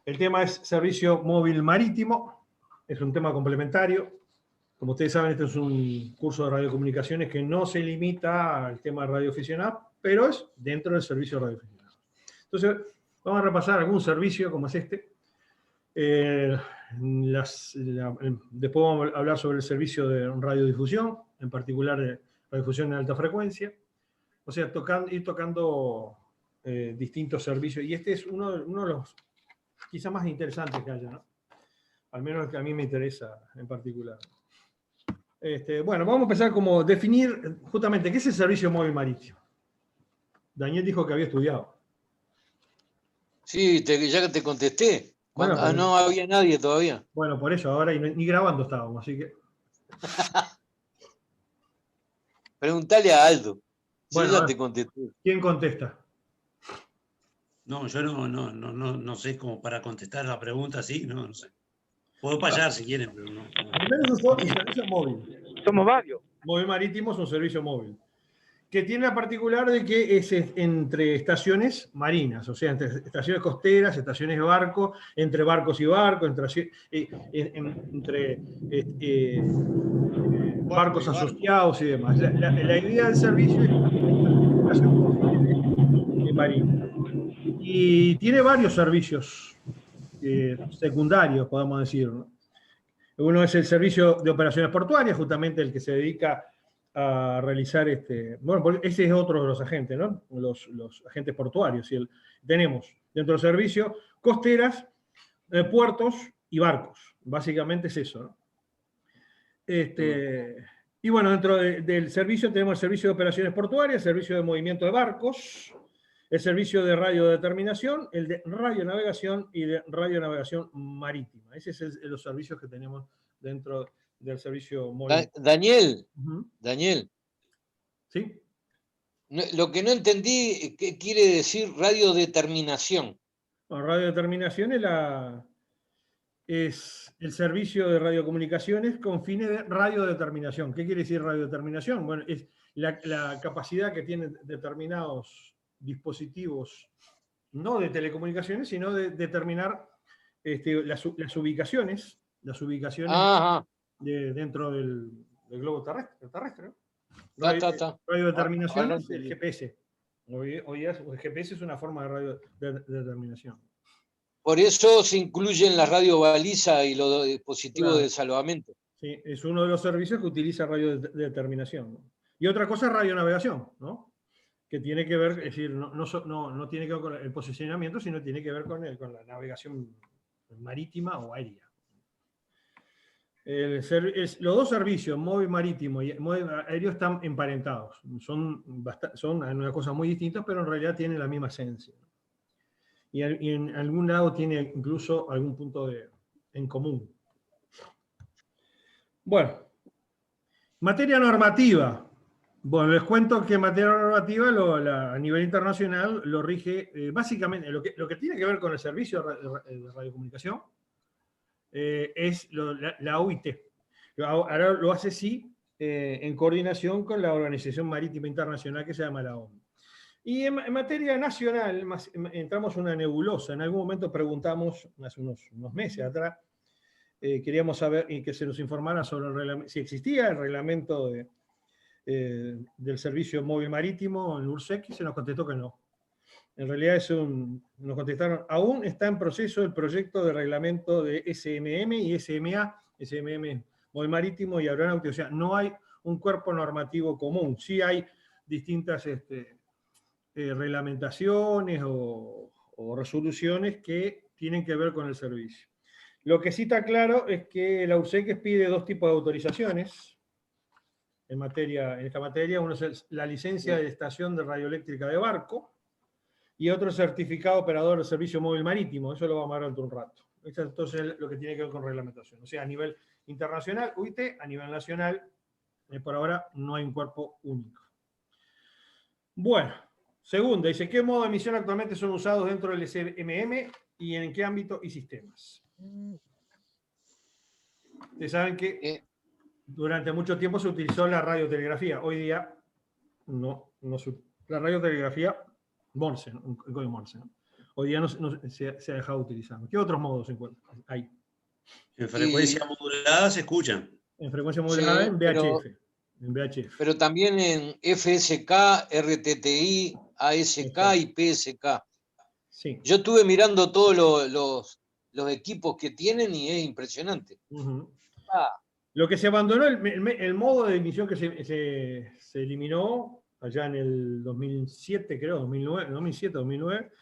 El tema es servicio móvil marítimo, es un tema complementario. Como ustedes saben, este es un curso de radiocomunicaciones que no se limita al tema de radioaficionado, pero es dentro del servicio de radioaficionado. Entonces, vamos a repasar algún servicio como es este. Después vamos a hablar sobre el servicio de radiodifusión, en particular de radiodifusión en alta frecuencia. O sea, ir tocando distintos servicios. Y este es uno de los quizá más interesantes que haya, ¿no? Al menos el que a mí me interesa en particular. Bueno, vamos a empezar como definir justamente qué es el servicio móvil marítimo. Daniel dijo que había estudiado. Sí, ya que te contesté. Bueno, pero, no había nadie todavía. Bueno, por eso, ahora ni grabando estábamos, así que... Preguntale a Aldo. Bueno, yo ya te contesté. ¿Quién contesta? No, yo no sé cómo para contestar la pregunta así, no sé. Puedo payar si quieren, pero no. Primero es un servicio móvil. Somos varios. Móvil marítimo es un servicio móvil, que tiene la particular de que es entre estaciones marinas, o sea, entre estaciones costeras, estaciones de barco, entre barcos y barcos, entre barcos asociados y demás. La idea del servicio es la comunicación marina. Y tiene varios servicios secundarios, podemos decir, ¿no? Uno es el servicio de operaciones portuarias, justamente el que se dedica a realizar bueno, ese es otro de los agentes, ¿no? Los agentes portuarios. Tenemos dentro del servicio costeras, puertos y barcos. Básicamente es eso, ¿no? Y bueno, dentro del servicio tenemos el servicio de operaciones portuarias, el servicio de movimiento de barcos, el servicio de radiodeterminación, el de radionavegación y de radionavegación marítima. Esos son los servicios que tenemos dentro del servicio móvil. Daniel, Uh-huh. Daniel. ¿Sí? Lo que no entendí, ¿qué quiere decir radiodeterminación? Bueno, radiodeterminación es el servicio de radiocomunicaciones con fines de radiodeterminación. ¿Qué quiere decir radiodeterminación? Bueno, es la capacidad que tienen determinados dispositivos, no de telecomunicaciones, sino de determinar las ubicaciones dentro del globo terrestre, ¿no? Radiodeterminación es el GPS. Hoy el GPS es una forma de radiodeterminación. Por eso se incluyen las radiobalizas y los dispositivos de salvamento. Sí, es uno de los servicios que utiliza radiodeterminación, ¿no? Y otra cosa es radionavegación, ¿no? Que tiene que ver, es decir, no tiene que ver con el posicionamiento, sino tiene que ver con la navegación marítima o aérea. Los dos servicios, móvil marítimo y móvil aéreo, están emparentados. Son una cosa muy distintas, pero en realidad tienen la misma esencia. Y en algún lado tiene incluso algún punto en común. Bueno, materia normativa. Bueno, les cuento que en materia normativa a nivel internacional lo rige básicamente lo que tiene que ver con el servicio de radiocomunicación es la OIT. Ahora lo hace sí en coordinación con la Organización Marítima Internacional que se llama la ONU. Y en materia nacional entramos en una nebulosa. En algún momento preguntamos, hace unos meses atrás, queríamos saber y que se nos informara sobre si existía el reglamento del servicio móvil marítimo en URSEC, y se nos contestó que no. En realidad nos contestaron, aún está en proceso el proyecto de reglamento de SMM y SMA, SMM móvil marítimo y aeronáutico, o sea, no hay un cuerpo normativo común, sí hay distintas reglamentaciones o resoluciones que tienen que ver con el servicio. Lo que sí está claro es que la URSEC pide dos tipos de autorizaciones en esta materia. Uno es la licencia de estación de radioeléctrica de barco y otro certificado operador de servicio móvil marítimo. Eso lo vamos a ver dentro de un rato. Esto es entonces lo que tiene que ver con reglamentación. O sea, a nivel internacional, UIT, a nivel nacional, por ahora no hay un cuerpo único. Bueno, segunda, dice, ¿qué modo de emisión actualmente son usados dentro del SMM y en qué ámbito y sistemas? Ustedes saben que durante mucho tiempo se utilizó la radiotelegrafía. Hoy día la radiotelegrafía Morse, un código Morse, ¿no? hoy día se ha dejado de utilizar. ¿Qué otros modos se encuentran? Hay. En frecuencia modulada se escuchan. En frecuencia modulada, Sí, en VHF. pero también en FSK, RTTI, ASK y PSK. Sí. Yo estuve mirando todos los equipos que tienen y es impresionante. Lo que se abandonó, el modo de emisión que se eliminó allá en el 2007, creo, 2007, 2009,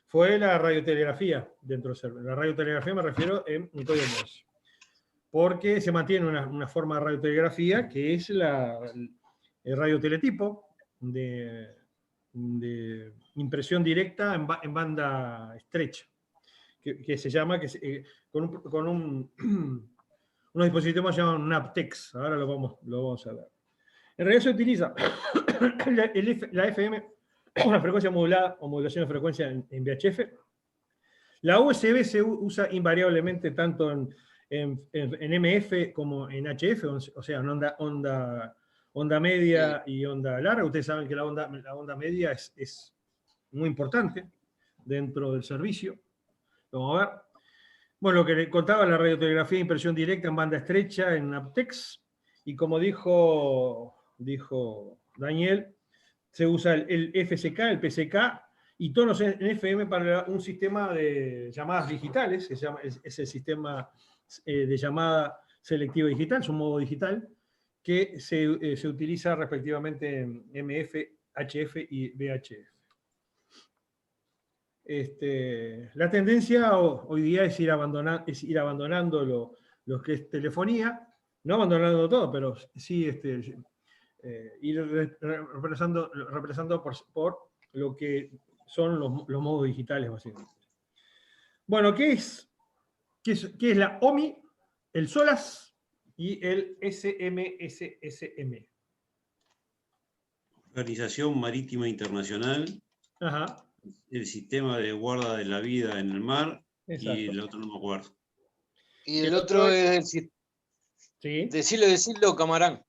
fue la radiotelegrafía dentro del server. La radiotelegrafía me refiero en código Morse. Porque se mantiene una forma de radiotelegrafía que es el radioteletipo de impresión directa en banda estrecha, que se llama, con unos dispositivos llaman NAPTEX. Ahora lo vamos a ver. En realidad se utiliza la FM, una frecuencia modulada o modulación de frecuencia en VHF. La USB se usa invariablemente tanto en MF como en HF, o sea, en onda media y onda larga. Ustedes saben que la onda media es muy importante dentro del servicio. Vamos a ver. Bueno, lo que le contaba, la radiotelegrafía de impresión directa en banda estrecha, en aptex, y como dijo Daniel, se usa el FSK, el PSK, y tonos en FM para un sistema de llamadas digitales, es el sistema de llamada selectiva digital, es un modo digital, que se utiliza respectivamente en MF, HF y VHF. La tendencia hoy día es ir abandonando lo que es telefonía, no abandonando todo, pero sí ir reemplazando por lo que son los modos digitales, básicamente. Bueno, ¿qué es la OMI, el SOLAS y el SMSSM? Organización Marítima Internacional. Ajá. El sistema de guarda de la vida en el mar. Exacto. Y el otro no me acuerdo. Y el otro es el... ¿Sí? Decilo, Camarán.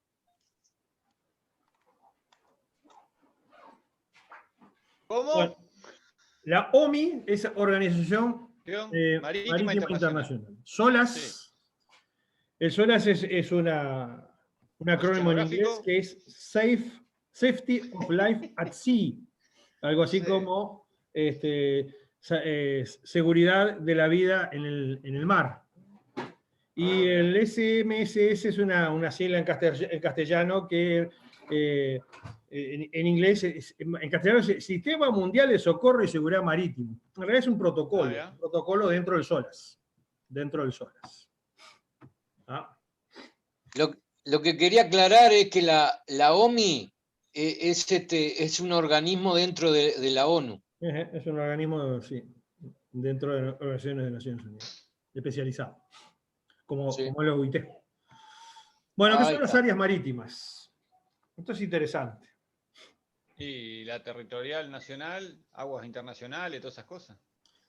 ¿Cómo? Bueno, la OMI es Organización Marítima Internacional. SOLAS, sí. El SOLAS es un acrónimo en inglés que es Safety of Life at Sea. Algo así como seguridad de la vida en el mar. Y el SMSS es una sigla en castellano que en inglés, en castellano es Sistema Mundial de Socorro y Seguridad Marítimo. En realidad es un protocolo dentro del SOLAS. Lo que quería aclarar es que la OMI es un organismo dentro de la ONU. Es un organismo, sí, dentro de las organizaciones de Naciones Unidas, especializado, como el OIT. Bueno, ¿qué son las áreas marítimas? Esto es interesante. Y la territorial nacional, aguas internacionales, todas esas cosas.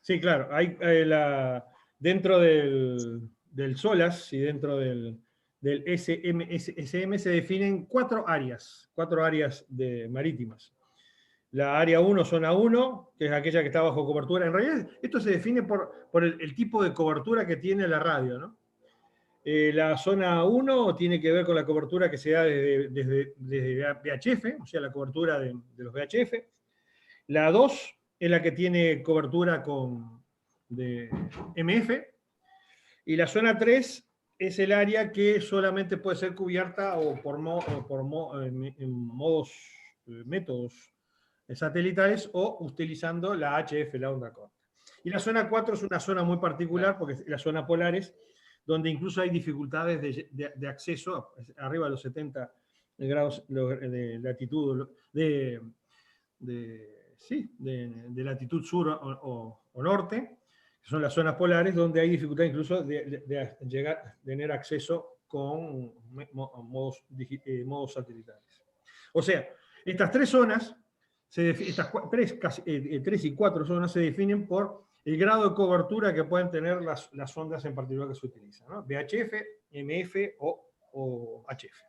Sí, claro. Hay dentro del SOLAS y dentro del SM se definen cuatro áreas marítimas. La área 1, zona 1, que es aquella que está bajo cobertura. En realidad, esto se define por el tipo de cobertura que tiene la radio, ¿no? La zona 1 tiene que ver con la cobertura que se da desde VHF, o sea, la cobertura de los VHF. La 2 es la que tiene cobertura de MF. Y la zona 3 es el área que solamente puede ser cubierta métodos satelitales o utilizando la HF, la onda corta. Y la zona 4 es una zona muy particular porque es la zona polares, donde incluso hay dificultades de acceso arriba de los 70 grados de latitud, de latitud sur o norte, que son las zonas polares, donde hay dificultad incluso de tener acceso con modos satelitales. O sea, estas tres zonas, estas 3 y 4 zonas se definen por el grado de cobertura que pueden tener las ondas en particular que se utilizan, ¿no? VHF, MF o HF.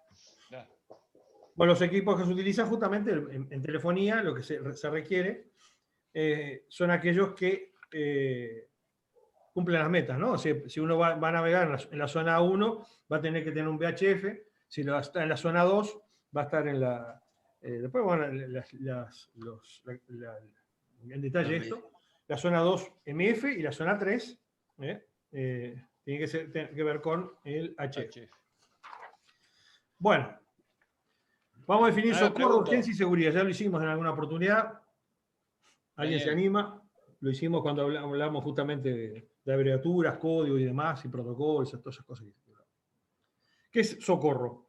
Bueno, los equipos que se utilizan justamente en telefonía, lo que se requiere son aquellos que cumplen las metas, ¿no? O sea, si uno va a navegar en la zona 1, va a tener que tener un VHF, si lo está en la zona 2, va a estar en la... después, bueno, en detalle esto, la zona 2 MF y la zona 3 tiene que ver con el HF. Bueno, vamos a definir socorro, pregunto. urgencia y seguridad. Ya lo hicimos en alguna oportunidad. ¿Alguien se Daniel. anima? Lo hicimos cuando hablamos justamente de abreviaturas, código y demás, y protocolos, todas esas cosas. ¿Qué es socorro?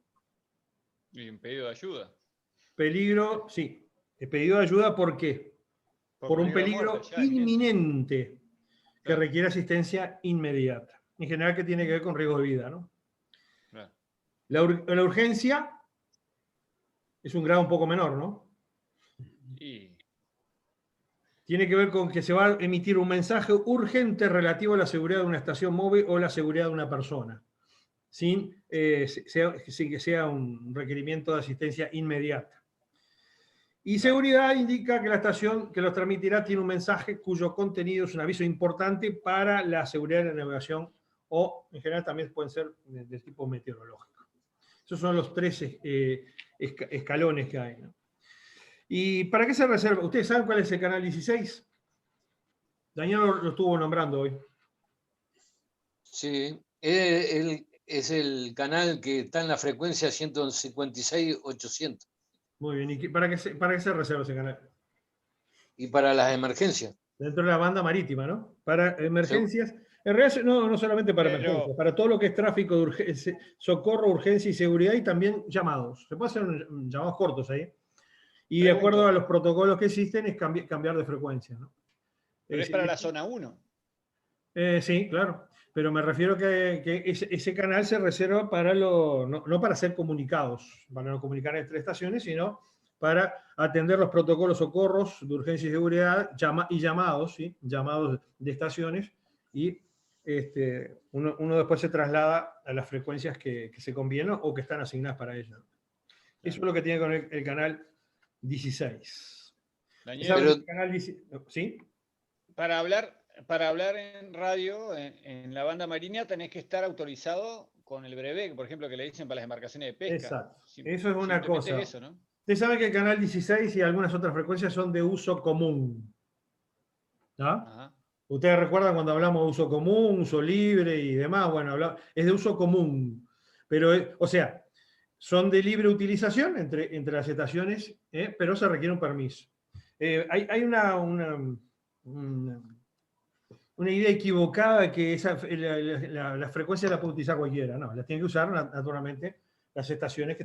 Y un pedido de ayuda. Peligro, sí. El pedido de ayuda, ¿por qué? Por un de peligro muerte, ya, inminente. inminente que Claro. requiere asistencia inmediata. En general, que tiene que ver con riesgo de vida, ¿no? Claro. La urgencia es un grado un poco menor, ¿no? Y Tiene que ver con que se va a emitir un mensaje urgente relativo a la seguridad de una estación móvil o la seguridad de una persona, sin que sea un requerimiento de asistencia inmediata. Y seguridad indica que la estación que los transmitirá tiene un mensaje cuyo contenido es un aviso importante para la seguridad de la navegación o, en general, también pueden ser de tipo meteorológico. Esos son los 3 escalones que hay, ¿no? ¿Y para qué se reserva? ¿Ustedes saben cuál es el canal 16? Daniel lo estuvo nombrando hoy. Sí, es el canal que está en la frecuencia 156.800 Muy bien. ¿Y para qué se reserva ese canal? y para las emergencias. Dentro de la banda marítima, ¿no? Para emergencias. En realidad, no solamente para Pero- emergencias, para todo lo que es tráfico de socorro, urgencia y seguridad, y también llamados. Se puede hacer llamados cortos ahí. Y de acuerdo a los protocolos que existen, es cambiar de frecuencia, ¿no? Pero es para la zona 1. Sí, claro. Pero me refiero que ese canal se reserva para no para ser comunicados, para no comunicar entre estaciones, sino para atender los protocolos socorros de urgencia y seguridad y llamados, ¿sí? Llamados de estaciones, y uno después se traslada a las frecuencias que se convienen o que están asignadas para ello. Eso es lo que tiene con el canal 16. Daniel, ¿Saben Pero- el canal 16? ¿Sí? para hablar en radio, en la banda marina, tenés que estar autorizado con el brevet, por ejemplo, que le dicen para las embarcaciones de pesca. Exacto. Eso es una Simplemente cosa. eso, ¿no? Usted sabe que el canal 16 y algunas otras frecuencias son de uso común, ¿no? Ajá. Ustedes recuerdan cuando hablamos de uso común, uso libre y demás. Bueno, es de uso común. Pero, o sea, son de libre utilización entre las estaciones, pero se requiere un permiso. Hay una idea equivocada que la frecuencia la puede utilizar cualquiera. No, la tiene que usar naturalmente las estaciones que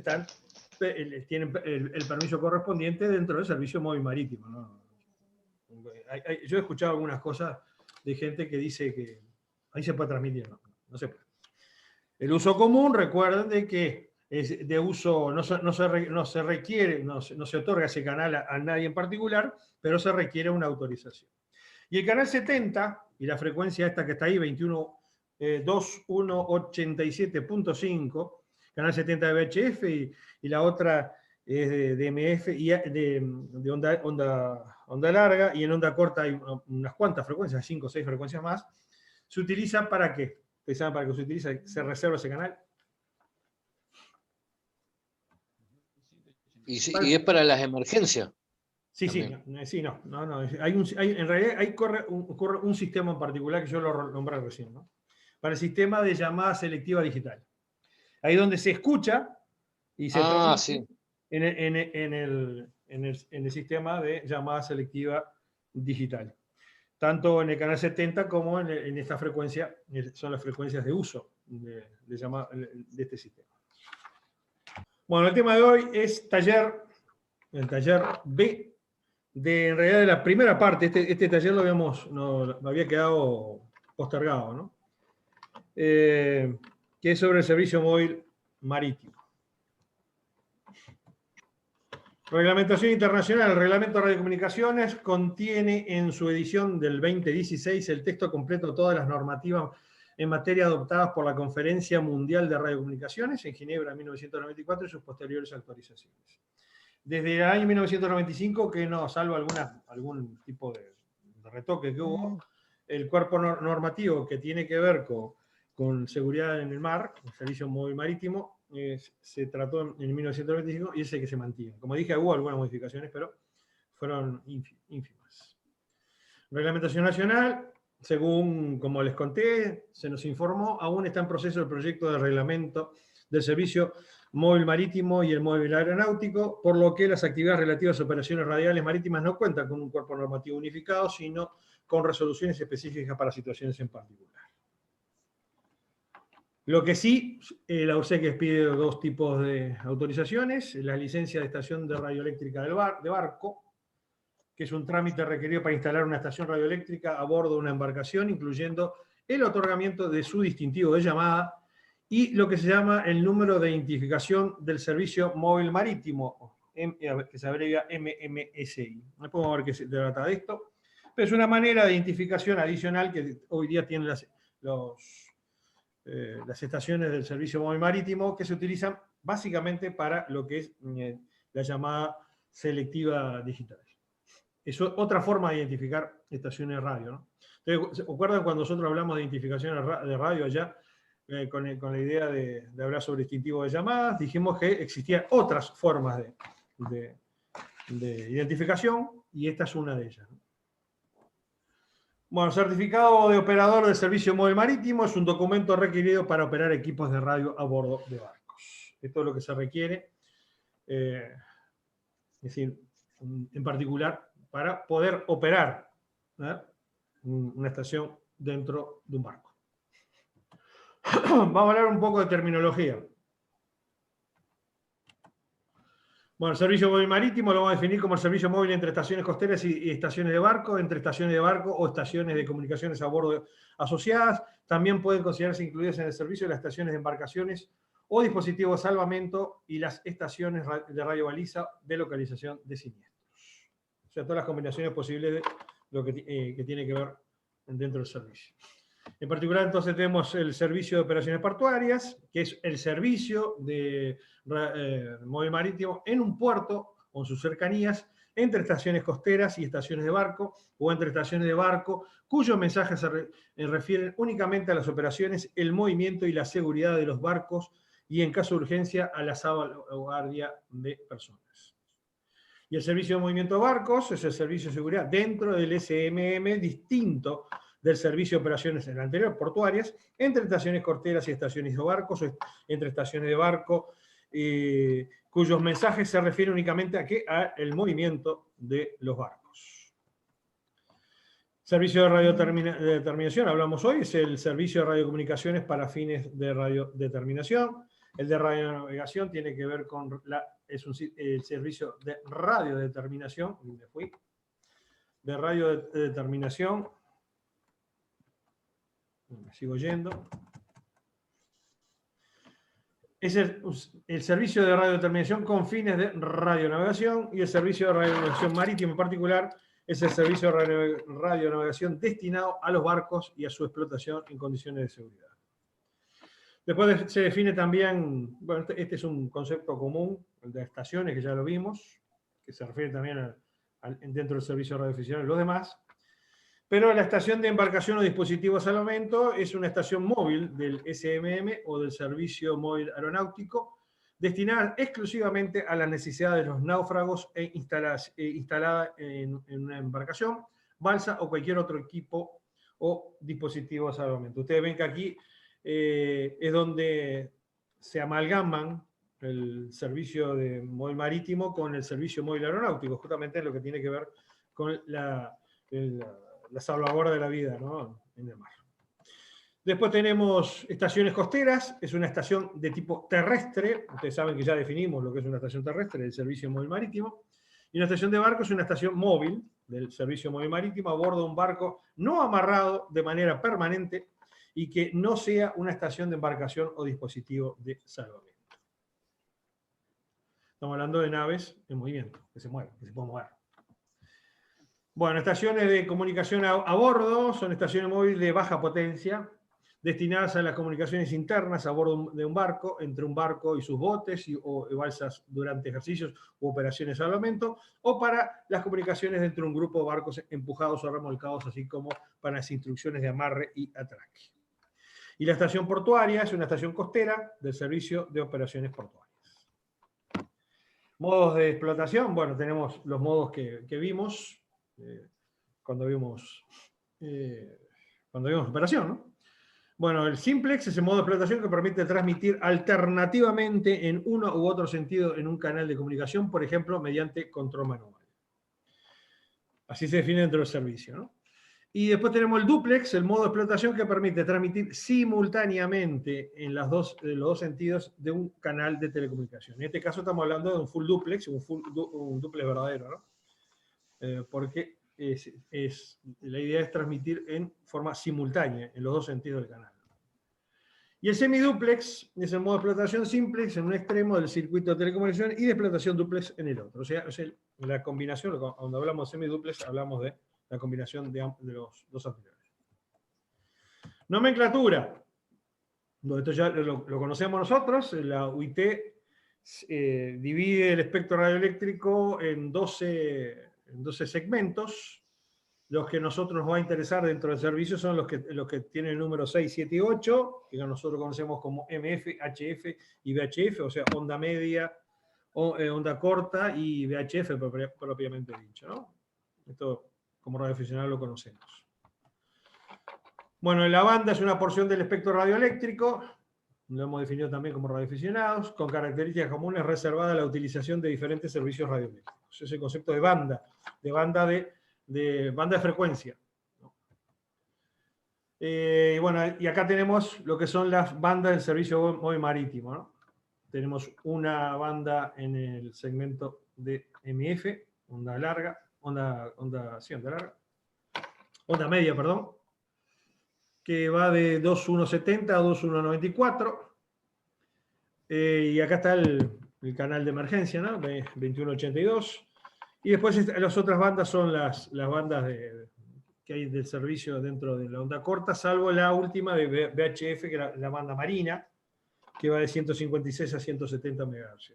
tienen el permiso correspondiente dentro del servicio móvil marítimo, ¿no? Yo he escuchado algunas cosas de gente que dice que ahí se puede transmitir, no se puede. El uso común, recuerden de que es de uso, no se requiere, no se otorga ese canal a nadie en particular, pero se requiere una autorización. Y el canal 70, y la frecuencia esta que está ahí, 2187.5, canal 70 de VHF, y la otra es de MF y de onda larga, y en onda corta hay unas cuantas frecuencias, 5 o 6 frecuencias más. ¿Se utiliza para qué? ¿Ustedes saben para qué se utiliza? ¿Se reserva ese canal? Y es para las emergencias. Sí, no. En realidad ahí ocurre un sistema en particular que yo lo nombré recién, ¿no? Para el sistema de llamada selectiva digital. Ahí donde se escucha y se transmite Sí. en el sistema de llamada selectiva digital. Tanto en el canal 70 como en esta frecuencia, son las frecuencias de uso de este sistema. Bueno, el tema de hoy es el taller B, en realidad de la primera parte. Este taller lo había quedado postergado, ¿no? Que es sobre el servicio móvil marítimo. Reglamentación internacional. El Reglamento de Radiocomunicaciones contiene en su edición del 2016 el texto completo de todas las normativas en materia adoptadas por la Conferencia Mundial de Radiocomunicaciones en Ginebra en 1994 y sus posteriores actualizaciones. Desde el año 1995, que no, salvo algún tipo de retoque que hubo, el cuerpo normativo que tiene que ver con seguridad en el mar, el Servicio Móvil Marítimo, se trató en 1925 y es el que se mantiene. Como dije, hubo algunas modificaciones, pero fueron ínfimas. Reglamentación nacional, según como les conté, se nos informó, aún está en proceso el proyecto de reglamento del Servicio Móvil Marítimo y el Móvil Aeronáutico, por lo que las actividades relativas a operaciones radiales marítimas no cuentan con un cuerpo normativo unificado, sino con resoluciones específicas para situaciones en particular. Lo que sí, la URSEC pide dos tipos de autorizaciones: la licencia de estación de radioeléctrica de barco, que es un trámite requerido para instalar una estación radioeléctrica a bordo de una embarcación, incluyendo el otorgamiento de su distintivo de llamada, y lo que se llama el número de identificación del Servicio Móvil Marítimo, que se abrevia MMSI. Después vamos a ver qué se trata de esto. Pero es una manera de identificación adicional que hoy día tienen las estaciones del Servicio Móvil Marítimo, que se utilizan básicamente para lo que es la llamada selectiva digital. Es otra forma de identificar estaciones de radio, ¿no? Entonces, ¿se acuerdan cuando nosotros hablamos de identificación de radio allá, con la idea de hablar sobre distintivo de llamadas? Dijimos que existían otras formas de identificación, y esta es una de ellas, ¿no? Bueno, certificado de operador del Servicio Móvil Marítimo es un documento requerido para operar equipos de radio a bordo de barcos. Esto es lo que se requiere, es decir, en particular, para poder operar una estación dentro de un barco. Vamos a hablar un poco de terminología. Bueno, el servicio móvil marítimo lo vamos a definir como el servicio móvil entre estaciones costeras y estaciones de barco, entre estaciones de barco o estaciones de comunicaciones a bordo asociadas. También pueden considerarse incluidas en el servicio las estaciones de embarcaciones o dispositivos de salvamento y las estaciones de radio baliza de localización de siniestros. O sea, todas las combinaciones posibles de lo que tiene que ver dentro del servicio. En particular, entonces, tenemos el servicio de operaciones portuarias, que es el servicio de móvil marítimo en un puerto o en sus cercanías, entre estaciones costeras y estaciones de barco, o entre estaciones de barco, cuyos mensajes se refieren únicamente a las operaciones, el movimiento y la seguridad de los barcos, y en caso de urgencia a la salvaguardia de personas. Y el servicio de movimiento de barcos es el servicio de seguridad dentro del SMM, distinto del servicio de operaciones en el anterior, portuarias, entre estaciones costeras y estaciones de barcos, o entre estaciones de barco, cuyos mensajes se refieren únicamente a el movimiento de los barcos. Servicio de radiodeterminación, hablamos hoy, es el servicio de radiocomunicaciones para fines de radiodeterminación. El de radionavegación tiene que ver con el servicio de radiodeterminación, de radiodeterminación. Me sigo yendo. Es el servicio de radiodeterminación con fines de radionavegación, y el servicio de radionavegación marítimo en particular es el servicio de radionavegación destinado a los barcos y a su explotación en condiciones de seguridad. Después se define también, bueno, este es un concepto común, el de estaciones, que ya lo vimos, que se refiere también dentro del servicio de radioficción y los demás. Pero la estación de embarcación o dispositivo de salvamento es una estación móvil del SMM o del Servicio Móvil Aeronáutico, destinada exclusivamente a las necesidades de los náufragos e instalada en una embarcación, balsa o cualquier otro equipo o dispositivo de salvamento. Ustedes ven que aquí es donde se amalgaman el servicio de móvil marítimo con el servicio móvil aeronáutico, justamente lo que tiene que ver con la salvaguarda de la vida, ¿no?, en el mar. Después tenemos estaciones costeras, es una estación de tipo terrestre. Ustedes saben que ya definimos lo que es una estación terrestre, el servicio móvil marítimo. Y una estación de barco es una estación móvil del servicio móvil marítimo a bordo de un barco no amarrado de manera permanente y que no sea una estación de embarcación o dispositivo de salvamento. Estamos hablando de naves en movimiento, que se mueven, que se pueden mover. Bueno, estaciones de comunicación a bordo son estaciones móviles de baja potencia, destinadas a las comunicaciones internas a bordo de un barco, entre un barco y sus botes o balsas durante ejercicios u operaciones de salvamento, o para las comunicaciones dentro de un grupo de barcos empujados o remolcados, así como para las instrucciones de amarre y atraque. Y la estación portuaria es una estación costera del Servicio de Operaciones Portuarias. Modos de explotación, bueno, tenemos los modos que vimos cuando vimos operación, ¿no? Bueno, el simplex es el modo de explotación que permite transmitir alternativamente en uno u otro sentido en un canal de comunicación, por ejemplo, mediante control manual. Así se define dentro del servicio, ¿no? Y después tenemos el duplex, el modo de explotación que permite transmitir simultáneamente en los dos sentidos de un canal de telecomunicación. En este caso estamos hablando de un full duplex, un duplex verdadero, ¿no? Porque la idea es transmitir en forma simultánea en los dos sentidos del canal. Y el semiduplex es el modo de explotación simplex en un extremo del circuito de telecomunicación y de explotación duplex en el otro. O sea, es la combinación, cuando hablamos de semiduplex hablamos de la combinación de los dos anteriores. Nomenclatura. Bueno, esto ya lo conocemos nosotros. La UIT divide el espectro radioeléctrico en 12 segmentos. Los que nosotros nos va a interesar dentro del servicio son los que tienen el número 6, 7 y 8, que nosotros conocemos como MF, HF y VHF, o sea, onda media, onda corta y VHF propiamente dicho, ¿no? Esto como radioaficionado lo conocemos. Bueno, la banda es una porción del espectro radioeléctrico, lo hemos definido también como radioaficionados, con características comunes reservadas a la utilización de diferentes servicios radioeléctricos. Ese es el concepto de banda de frecuencia. Bueno, y acá tenemos lo que son las bandas del servicio móvil marítimo, ¿no? Tenemos una banda en el segmento de MF, onda larga, onda media, perdón, que va de 2170 a 2194. Y acá está el canal de emergencia, ¿no? 2182. Y después las otras bandas son las bandas que hay del servicio dentro de la onda corta, salvo la última de VHF, que era la banda marina, que va de 156 a 170 MHz.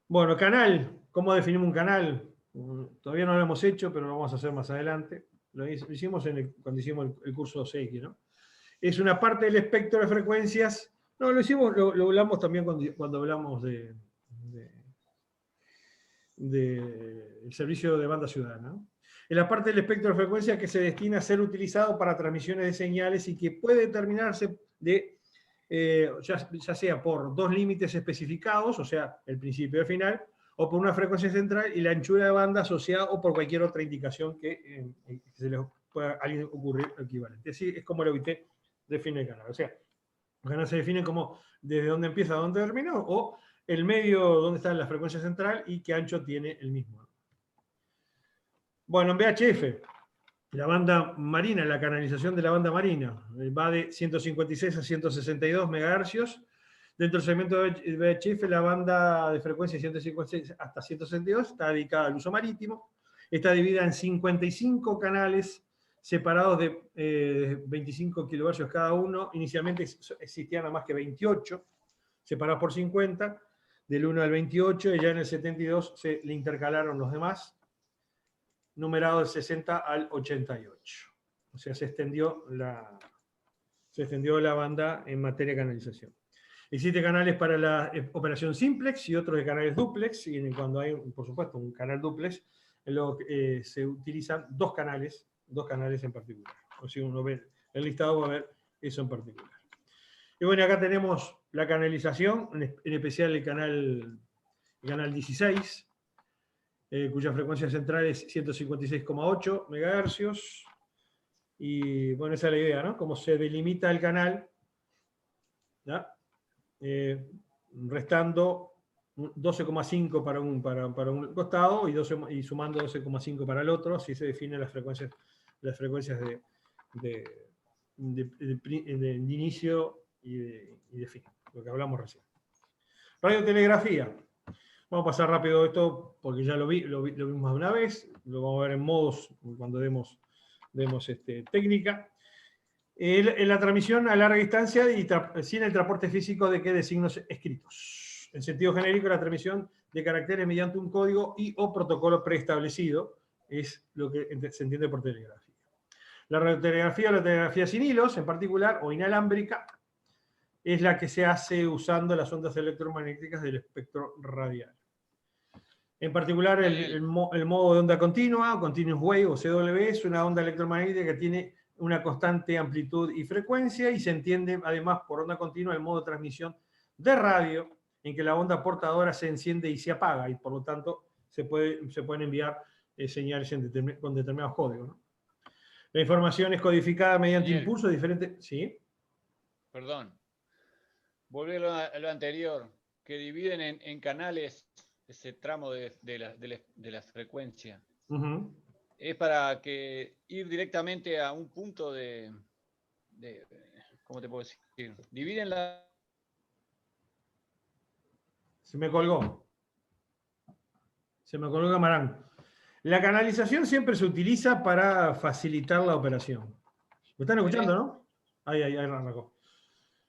Bueno, canal. ¿Cómo definimos un canal? Todavía no lo hemos hecho, pero lo vamos a hacer más adelante. Lo hicimos cuando hicimos el curso 6, ¿no? Es una parte del espectro de frecuencias. No, lo hablamos también cuando hablamos del servicio de banda ciudadana, ¿no? En la parte del espectro de frecuencias que se destina a ser utilizado para transmisiones de señales y que puede determinarse ya sea por dos límites especificados, o sea, el principio y el final, o por una frecuencia central y la anchura de banda asociada o por cualquier otra indicación que se les pueda a alguien ocurrir equivalente. Así es como la OIT define el canal. O sea, el canal se define como desde dónde empieza a dónde termina, o el medio donde está la frecuencia central y qué ancho tiene el mismo. Bueno, en VHF, la banda marina, la canalización de la banda marina, va de 156 a 162 MHz. Dentro del segmento de VHF, la banda de frecuencia 156 hasta 162 está dedicada al uso marítimo. Está dividida en 55 canales separados de 25 kHz cada uno. Inicialmente existían nada más que 28, separados por 50, del 1 al 28, y ya en el 72 se le intercalaron los demás, numerado del 60 al 88. O sea, se extendió la banda en materia de canalización. Existen canales para la operación simplex y otros de canales duplex, y cuando hay, por supuesto, un canal duplex, se utilizan dos canales en particular. O si uno ve el listado va a ver eso en particular. Y bueno, acá tenemos la canalización, en especial el canal 16, cuya frecuencia central es 156,8 MHz. Y bueno, esa es la idea, ¿no? Cómo se delimita el canal, ¿ya? Restando 12,5 para un costado y sumando 12,5 para el otro. Así se definen las frecuencias de inicio y de fin, lo que hablamos recién. Radiotelegrafía. Vamos a pasar rápido esto porque ya lo vimos una vez. Lo vamos a ver en modos cuando demos técnica. En la transmisión a larga distancia y sin el transporte físico de signos escritos. En sentido genérico, la transmisión de caracteres mediante un código y o protocolo preestablecido es lo que se entiende por telegrafía. La radiotelegrafía o la telegrafía sin hilos, en particular, o inalámbrica, es la que se hace usando las ondas electromagnéticas del espectro radial. En particular, el modo de onda continua, o continuous wave, o CW, es una onda electromagnética que tiene una constante amplitud y frecuencia, y se entiende además por onda continua el modo de transmisión de radio, en que la onda portadora se enciende y se apaga, y por lo tanto se pueden enviar señales con determinados códigos, ¿no? La información es codificada mediante Daniel. impulsos diferentes. ¿Sí? Perdón. Volver a lo anterior, que dividen en canales ese tramo de la frecuencia. Uh-huh. Es para que ir directamente a un punto ¿cómo te puedo decir? Dividen la... Se me colgó. Se me colgó Camarán. La canalización siempre se utiliza para facilitar la operación. ¿Me están escuchando, no? Ahí arrancó.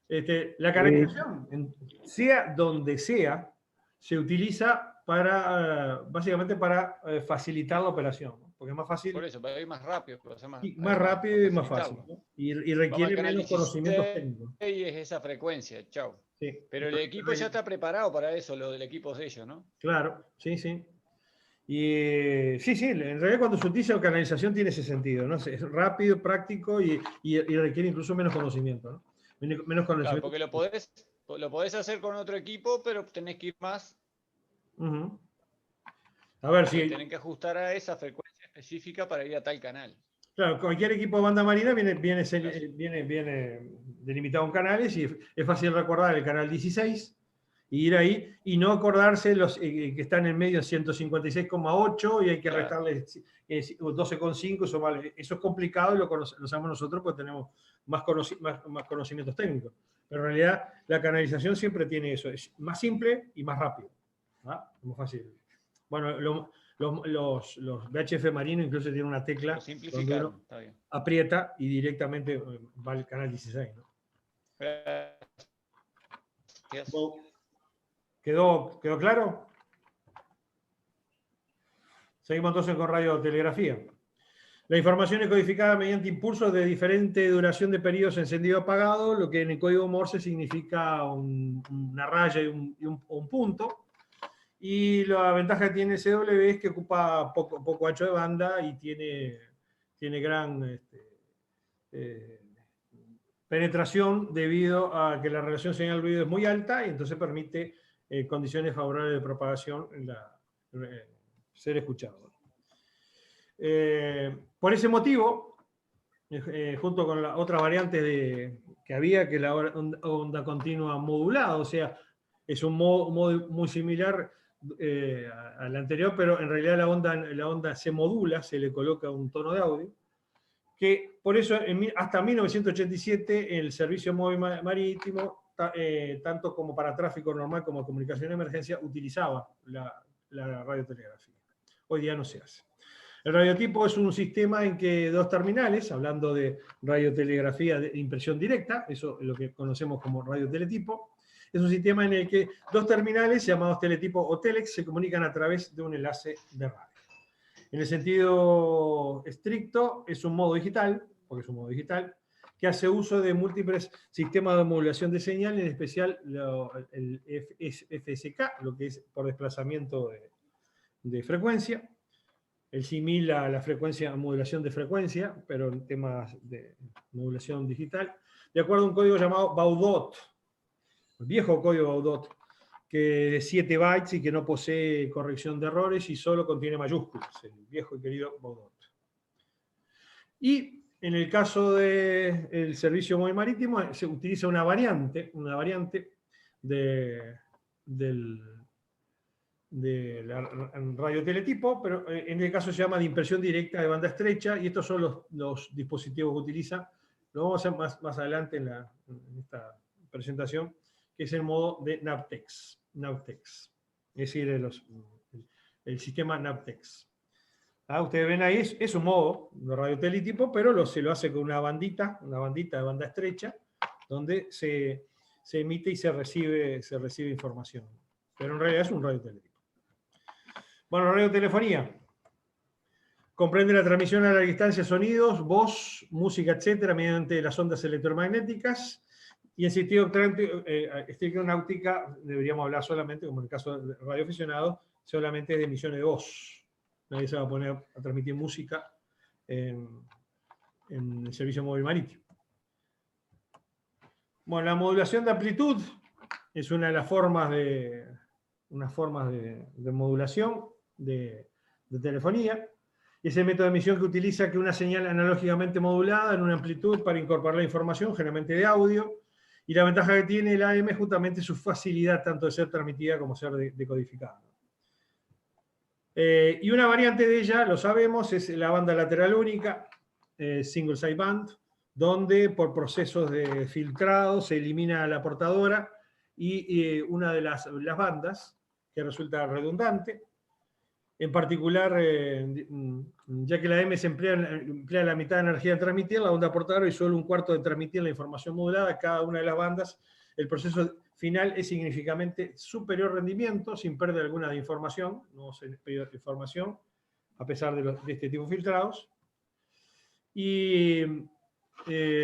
La canalización, sea donde sea, se utiliza básicamente para facilitar la operación, ¿no? Porque es más fácil. Por eso, para ir más rápido. Más rápido y más fácil, ¿no? Y requiere menos conocimientos técnicos. Y es esa frecuencia, chao. Sí. Pero el equipo ya está preparado para eso, lo del equipo es de ellos, ¿no? Claro, sí, sí. Y sí, en realidad cuando se utiliza canalización tiene ese sentido, ¿no? Es rápido, práctico y requiere incluso menos conocimiento, ¿no? Menos conocimiento. Claro, porque lo podés hacer con otro equipo, pero tenés que ir más. Uh-huh. A ver si. Tienen que ajustar a esa frecuencia específica para ir a tal canal. Claro, cualquier equipo de banda marina viene delimitado en canales y es fácil recordar el canal 16 y ir ahí y no acordarse los que están en medio 156,8 y hay que restarle 12,5, eso es complicado y lo sabemos nosotros porque tenemos más conocimientos técnicos. Pero en realidad la canalización siempre tiene eso, es más simple y más rápido. ¿Ah? Es más fácil. Bueno, los VHF marino incluso tienen una tecla donde uno está bien. aprieta y directamente va al canal 16, ¿no? ¿Quedó claro? Seguimos entonces con radiotelegrafía. La información es codificada mediante impulsos de diferente duración de periodos encendido apagado, lo que en el código Morse significa una raya y un punto. Y la ventaja que tiene el CW es que ocupa poco ancho de banda y tiene gran penetración debido a que la relación señal-ruido es muy alta y entonces permite condiciones favorables de propagación ser escuchado. Por ese motivo, junto con la otra variante que había, que la onda continua modulada, o sea, es un modo muy similar al anterior, pero en realidad la onda se modula, se le coloca un tono de audio, que por eso hasta 1987 el servicio móvil marítimo, tanto como para tráfico normal como comunicación de emergencia, utilizaba la radiotelegrafía. Hoy día no se hace. El radiotipo es un sistema en que dos terminales, hablando de radiotelegrafía de impresión directa, eso es lo que conocemos como radioteletipo, es un sistema en el que dos terminales llamados teletipo o telex se comunican a través de un enlace de radio. En el sentido estricto, es un modo digital, porque es un modo digital, que hace uso de múltiples sistemas de modulación de señal, en especial el FSK, lo que es por desplazamiento de frecuencia, el símil a la modulación de frecuencia, pero en temas de modulación digital, de acuerdo a un código llamado Baudot, el viejo código Baudot, que es 7 bytes y que no posee corrección de errores y solo contiene mayúsculas, el viejo y querido Baudot. Y en el caso del servicio móvil marítimo se utiliza una variante del radioteletipo, pero en el caso se llama de impresión directa de banda estrecha, y estos son los dispositivos que utiliza. Lo vamos a hacer más adelante en esta presentación, que es el modo de Navtex, es decir, el sistema Navtex. Ustedes ven ahí, es un modo de radioteletipo, pero se lo hace con una bandita de banda estrecha, donde se emite y se recibe información. Pero en realidad es un radioteletipo. Bueno, radiotelefonía. Comprende la transmisión a larga distancia de sonidos, voz, música, etcétera, mediante las ondas electromagnéticas. Y en sentido náutica deberíamos hablar solamente, como en el caso de radioaficionados, solamente de emisiones de voz. Nadie se va a poner a transmitir música en el servicio móvil marítimo. Bueno, la modulación de amplitud es una de las formas de modulación de telefonía. Es el método de emisión que utiliza una señal analógicamente modulada en una amplitud para incorporar la información, generalmente de audio. Y la ventaja que tiene el AM es justamente su facilidad tanto de ser transmitida como ser decodificada. Y una variante de ella, lo sabemos, es la banda lateral única, single sideband, donde por procesos de filtrado se elimina la portadora y una de las bandas, que resulta redundante. En particular, ya que la M se emplea la mitad de energía en transmitir, la onda portadora y solo un cuarto de transmitir la información modulada, cada una de las bandas, el proceso final es significativamente superior rendimiento, sin pérdida alguna de información, no se pierde información, a pesar de este tipo de filtrados. Y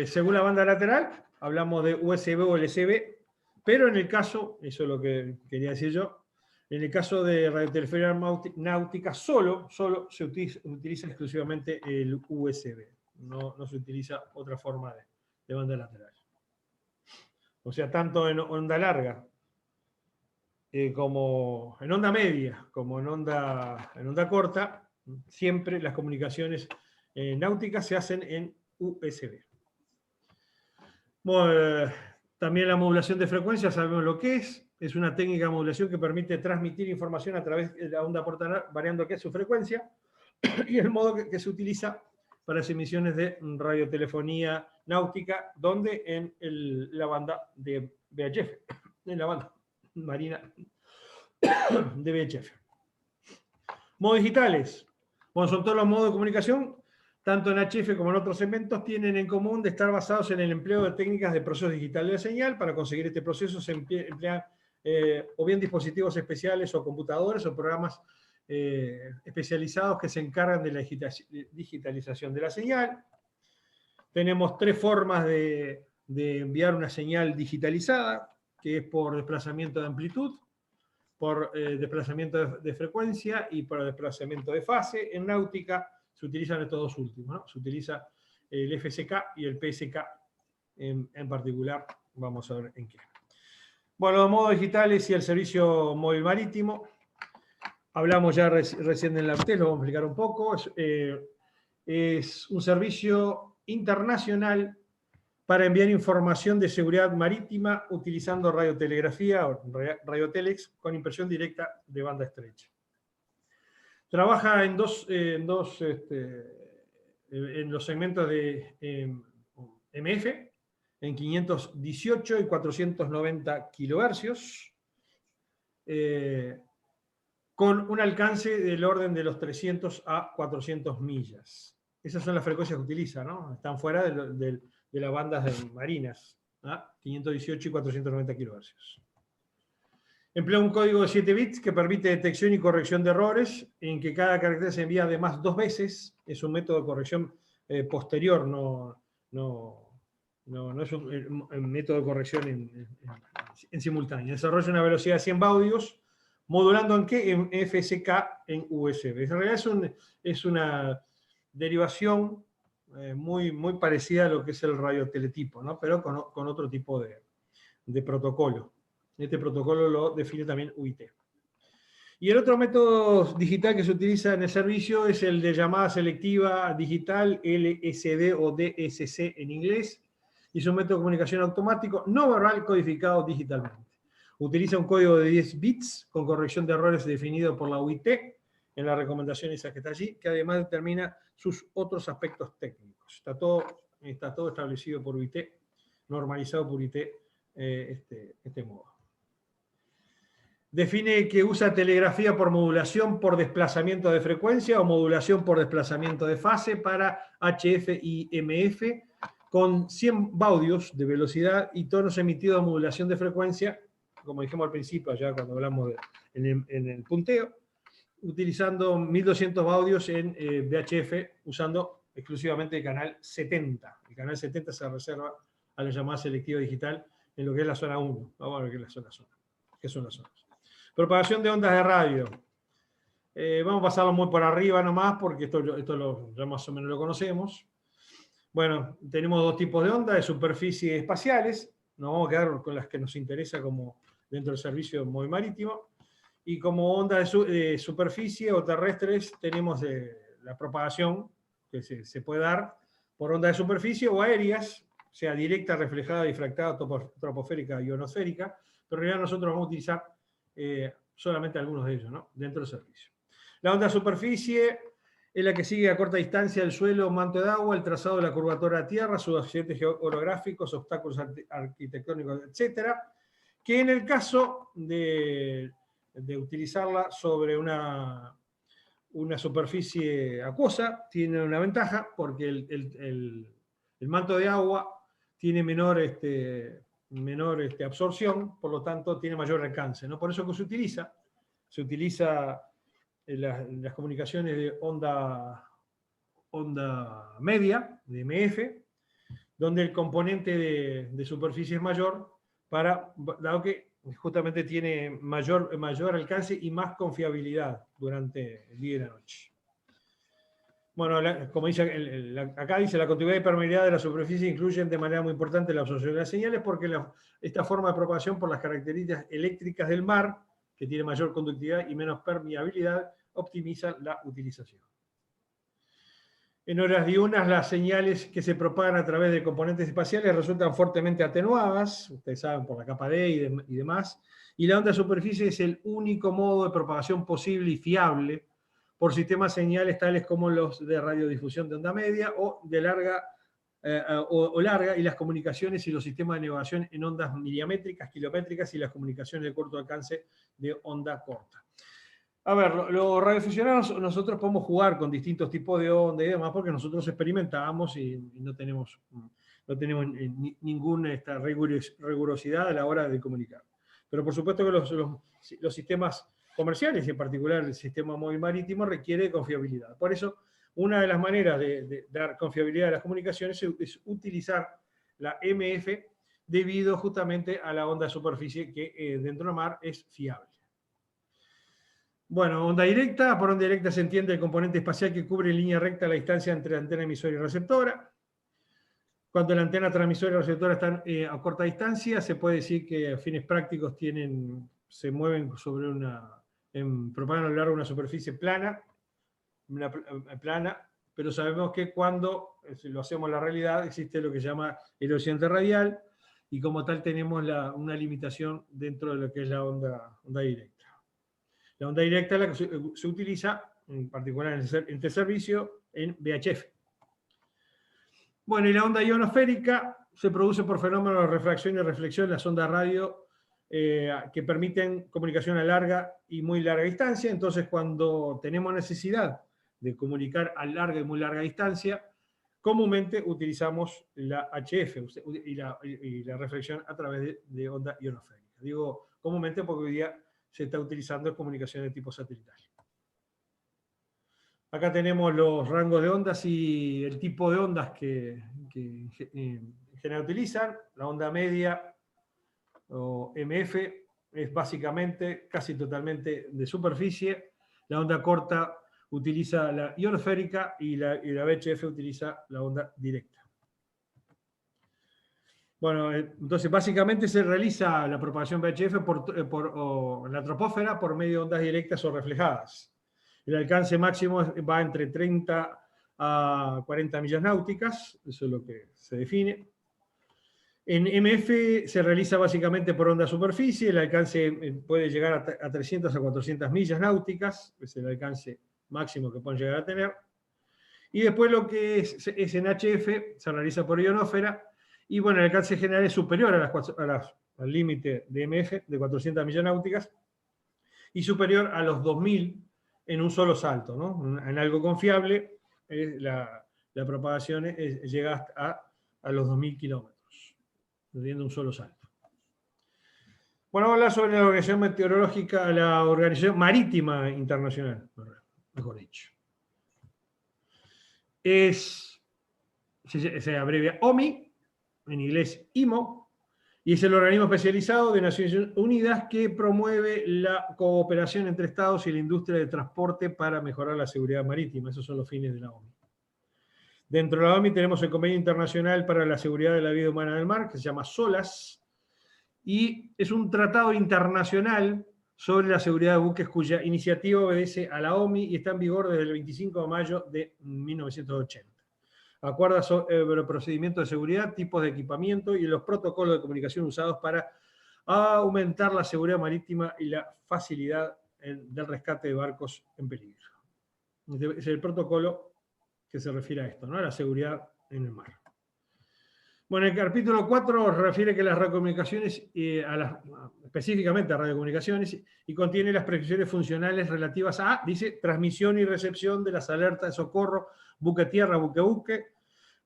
según la banda lateral, hablamos de USB o LCB, pero en el caso, eso es lo que quería decir yo, en el caso de radiotelefonía náutica solo se utiliza exclusivamente el USB, no se utiliza otra forma de banda lateral. O sea, tanto en onda larga, como en onda media, como en onda corta, siempre las comunicaciones náuticas se hacen en USB. Bueno, también la modulación de frecuencia, sabemos lo que es una técnica de modulación que permite transmitir información a través de la onda portadora, variando su frecuencia, y el modo que se utiliza para las emisiones de radiotelefonía náutica, donde en la banda de VHF, en la banda marina de VHF. Modos digitales. Bueno, son todos los modos de comunicación, tanto en HF como en otros segmentos, tienen en común de estar basados en el empleo de técnicas de proceso digital de la señal. Para conseguir este proceso se emplean o bien dispositivos especiales o computadores o programas especializados que se encargan de la digitalización de la señal. Tenemos tres formas de enviar una señal digitalizada, que es por desplazamiento de amplitud, por desplazamiento de frecuencia y por desplazamiento de fase. En náutica se utilizan estos dos últimos, ¿no? Se utiliza el FSK y el PSK en particular. Vamos a ver en qué. Bueno, los modos digitales y el servicio móvil marítimo. Hablamos ya recién del LAMTES, lo vamos a explicar un poco. Es un servicio internacional para enviar información de seguridad marítima utilizando radiotelegrafía o radiotelex con impresión directa de banda estrecha. Trabaja en los segmentos de MF, en 518 y 490 kilohercios, con un alcance del orden de los 300 a 400 millas. Esas son las frecuencias que utiliza, ¿no? Están fuera de las bandas marinas, ¿no? 518 y 490 kilohercios. Emplea un código de 7 bits que permite detección y corrección de errores, en que cada carácter se envía además 2 veces. Es un método de corrección posterior, no es un método de corrección en simultáneo. Desarrolla una velocidad de 100 baudios, modulando ¿en qué? En FSK, en USB. En realidad es una derivación muy parecida a lo que es el radioteletipo, ¿no? Pero con otro tipo de protocolo. Este protocolo lo define también UIT. Y el otro método digital que se utiliza en el servicio es el de llamada selectiva digital, LSD o DSC en inglés, y es un método de comunicación automático no verbal codificado digitalmente. Utiliza un código de 10 bits con corrección de errores definido por la UIT en la recomendación esa que está allí, que además determina sus otros aspectos técnicos. Está todo establecido por UIT, normalizado por UIT este modo. define que usa telegrafía por modulación por desplazamiento de frecuencia o modulación por desplazamiento de fase para HF y MF con 100 baudios de velocidad y tonos emitidos a modulación de frecuencia, como dijimos al principio, ya cuando hablamos en el punteo, utilizando 1200 baudios en VHF, usando exclusivamente el canal 70. El canal 70 se reserva a la llamada selectiva digital en lo que es la zona 1. Vamos a ver qué es la zona. ¿Qué son las zonas? Propagación de ondas de radio. Vamos a pasarlo muy por arriba nomás, porque esto ya más o menos lo conocemos. Bueno, tenemos dos tipos de ondas, de superficie espaciales. Nos vamos a quedar con las que nos interesa como dentro del servicio móvil marítimo. Y como ondas de superficie o terrestres tenemos la propagación que se puede dar por ondas de superficie o aéreas, sea directa, reflejada, difractada, troposférica, ionosférica, pero en realidad nosotros vamos a utilizar solamente algunos de ellos, ¿no?, dentro del servicio. La onda de superficie es la que sigue a corta distancia el suelo o manto de agua, el trazado de la curvatura de tierra, sus accidentes orográficos, obstáculos arquitectónicos, etc., que en el caso de utilizarla sobre una superficie acuosa tiene una ventaja, porque el manto de agua tiene menor absorción, por lo tanto tiene mayor alcance, ¿no? Por eso que se utiliza en las comunicaciones de onda media, de MF, donde el componente de superficie es mayor, dado que justamente tiene mayor alcance y más confiabilidad durante el día y la noche. Bueno, como dice, acá dice, la continuidad y permeabilidad de la superficie incluyen de manera muy importante la absorción de las señales, porque esta forma de propagación, por las características eléctricas del mar, que tiene mayor conductividad y menos permeabilidad, optimiza la utilización. En horas diurnas, las señales que se propagan a través de componentes espaciales resultan fuertemente atenuadas, ustedes saben, por la capa D y demás, y la onda de superficie es el único modo de propagación posible y fiable por sistemas señales tales como los de radiodifusión de onda media o de larga, y las comunicaciones y los sistemas de navegación en ondas milimétricas, kilométricas y las comunicaciones de corto alcance de onda corta. A ver, los radioaficionados, nosotros podemos jugar con distintos tipos de onda y demás, porque nosotros experimentamos y no tenemos ninguna rigurosidad a la hora de comunicar. Pero por supuesto que los sistemas comerciales, y en particular el sistema móvil marítimo, requiere confiabilidad. Por eso, una de las maneras de dar confiabilidad a las comunicaciones es utilizar la MF, debido justamente a la onda de superficie que dentro del mar es fiable. Bueno, onda directa. Por onda directa se entiende el componente espacial que cubre en línea recta la distancia entre antena emisora y receptora. Cuando la antena transmisora y receptora están a corta distancia, se puede decir que a fines prácticos se mueven sobre propagan a lo largo de una superficie plana, pero sabemos que cuando lo hacemos en la realidad existe lo que se llama el horizonte radial, y como tal tenemos una limitación dentro de lo que es la onda directa. La onda directa es la que se utiliza, en particular en este servicio, en VHF. Bueno, y la onda ionosférica se produce por fenómenos de refracción y reflexión en las ondas radio que permiten comunicación a larga y muy larga distancia. Entonces, cuando tenemos necesidad de comunicar a larga y muy larga distancia, comúnmente utilizamos la HF y la reflexión a través de onda ionosférica. Digo comúnmente porque hoy día se está utilizando en comunicación de tipo satelital. Acá tenemos los rangos de ondas y el tipo de ondas que en general utilizan. La onda media o MF es básicamente casi totalmente de superficie. La onda corta utiliza la ionosférica y la VHF utiliza la onda directa. Bueno, entonces básicamente se realiza la propagación VHF por la troposfera por medio de ondas directas o reflejadas. El alcance máximo va entre 30 a 40 millas náuticas, eso es lo que se define. En MF se realiza básicamente por onda superficie, el alcance puede llegar a 300 a 400 millas náuticas, es el alcance máximo que pueden llegar a tener. Y después lo que es en HF se realiza por ionosfera, y bueno, el alcance general es superior al límite de MF de 400 millas náuticas, y superior a los 2000 en un solo salto, ¿no? En algo confiable, la propagación llega a los 2000 kilómetros, teniendo un solo salto. Bueno, vamos a hablar sobre la Organización Meteorológica, la Organización Marítima Internacional, mejor dicho. Se abrevia OMI, en inglés IMO, y es el organismo especializado de Naciones Unidas que promueve la cooperación entre estados y la industria de transporte para mejorar la seguridad marítima. Esos son los fines de la OMI. Dentro de la OMI tenemos el Convenio Internacional para la Seguridad de la Vida Humana en el Mar, que se llama SOLAS, y es un tratado internacional sobre la seguridad de buques cuya iniciativa obedece a la OMI y está en vigor desde el 25 de mayo de 1980. Acuerda sobre el procedimiento de seguridad, tipos de equipamiento y los protocolos de comunicación usados para aumentar la seguridad marítima y la facilidad del rescate de barcos en peligro. Este es el protocolo que se refiere a esto, ¿no? A la seguridad en el mar. Bueno, el capítulo 4 refiere que las radiocomunicaciones, específicamente a radiocomunicaciones, y contiene las prescripciones funcionales relativas a, dice, transmisión y recepción de las alertas de socorro, buque-tierra, buque-buque,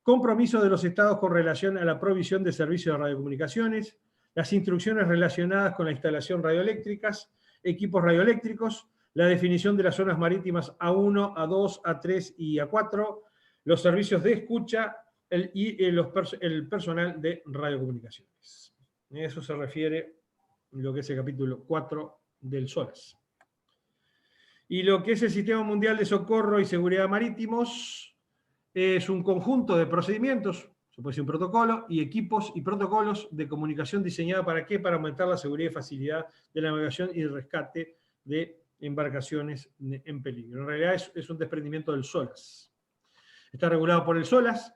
compromiso de los estados con relación a la provisión de servicios de radiocomunicaciones, las instrucciones relacionadas con la instalación radioeléctricas, equipos radioeléctricos, la definición de las zonas marítimas A1, A2, A3 y A4, los servicios de escucha el personal de radiocomunicaciones. A eso se refiere lo que es el capítulo 4 del SOLAS. Y lo que es el Sistema Mundial de Socorro y Seguridad Marítimos es un conjunto de procedimientos, se puede decir un protocolo, y equipos y protocolos de comunicación diseñada ¿para qué? Para aumentar la seguridad y facilidad de la navegación y el rescate de embarcaciones en peligro. En realidad es un desprendimiento del SOLAS. Está regulado por el SOLAS,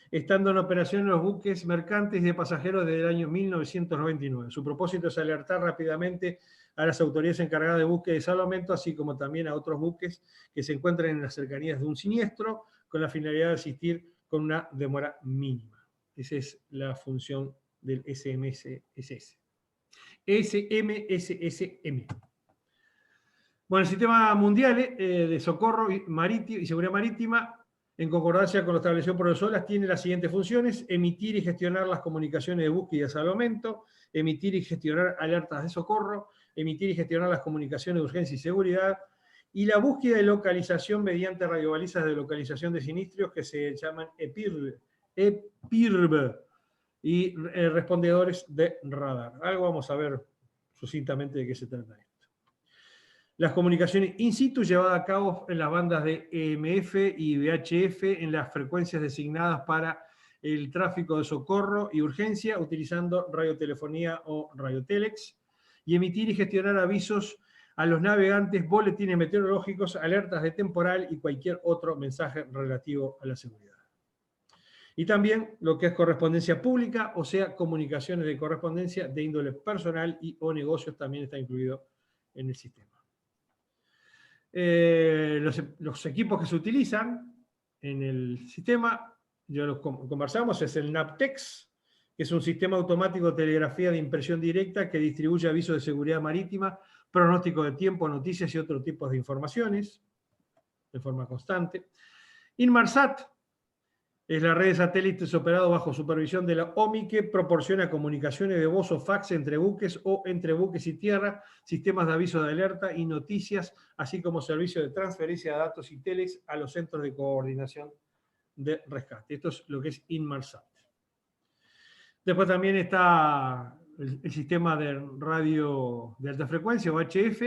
estando en operación los buques mercantes de pasajeros desde el año 1999. Su propósito es alertar rápidamente a las autoridades encargadas de búsqueda y salvamento, así como también a otros buques que se encuentren en las cercanías de un siniestro, con la finalidad de asistir con una demora mínima. Esa es la función del SMSS. SMSSM. Bueno, el Sistema Mundial de Socorro y Seguridad Marítima, en concordancia con lo establecido por el SOLAS, tiene las siguientes funciones: emitir y gestionar las comunicaciones de búsqueda y de salvamento, emitir y gestionar alertas de socorro, emitir y gestionar las comunicaciones de urgencia y seguridad, y la búsqueda y localización mediante radiobalizas de localización de siniestros que se llaman EPIRB y respondedores de radar. Algo vamos a ver sucintamente de qué se trata esto. Las comunicaciones in situ llevadas a cabo en las bandas de EMF y VHF en las frecuencias designadas para el tráfico de socorro y urgencia utilizando radiotelefonía o radiotelex, y emitir y gestionar avisos a los navegantes, boletines meteorológicos, alertas de temporal y cualquier otro mensaje relativo a la seguridad. Y también lo que es correspondencia pública, o sea, comunicaciones de correspondencia de índole personal y o negocios también está incluido en el sistema. Los equipos que se utilizan en el sistema, ya los conversamos, es el NAVTEX, que es un sistema automático de telegrafía de impresión directa que distribuye avisos de seguridad marítima, pronóstico de tiempo, noticias y otros tipos de informaciones de forma constante. Inmarsat es la red de satélites operado bajo supervisión de la OMI que proporciona comunicaciones de voz o fax entre buques o entre buques y tierra, sistemas de aviso de alerta y noticias, así como servicios de transferencia de datos y telex a los centros de coordinación de rescate. Esto es lo que es Inmarsat. Después también está el sistema de radio de alta frecuencia, o HF,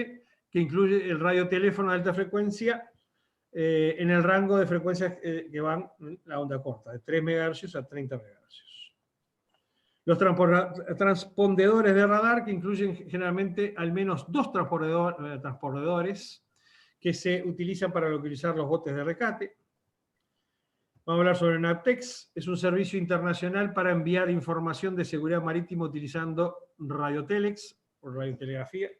que incluye el radioteléfono de alta frecuencia en el rango de frecuencias que van la onda corta, de 3 MHz a 30 MHz. Los transpondedores de radar, que incluyen generalmente al menos 2 transpondedores que se utilizan para localizar los botes de rescate. Vamos a hablar sobre NAVTEX. Es un servicio internacional para enviar información de seguridad marítima utilizando radiotelex o radiotelegrafía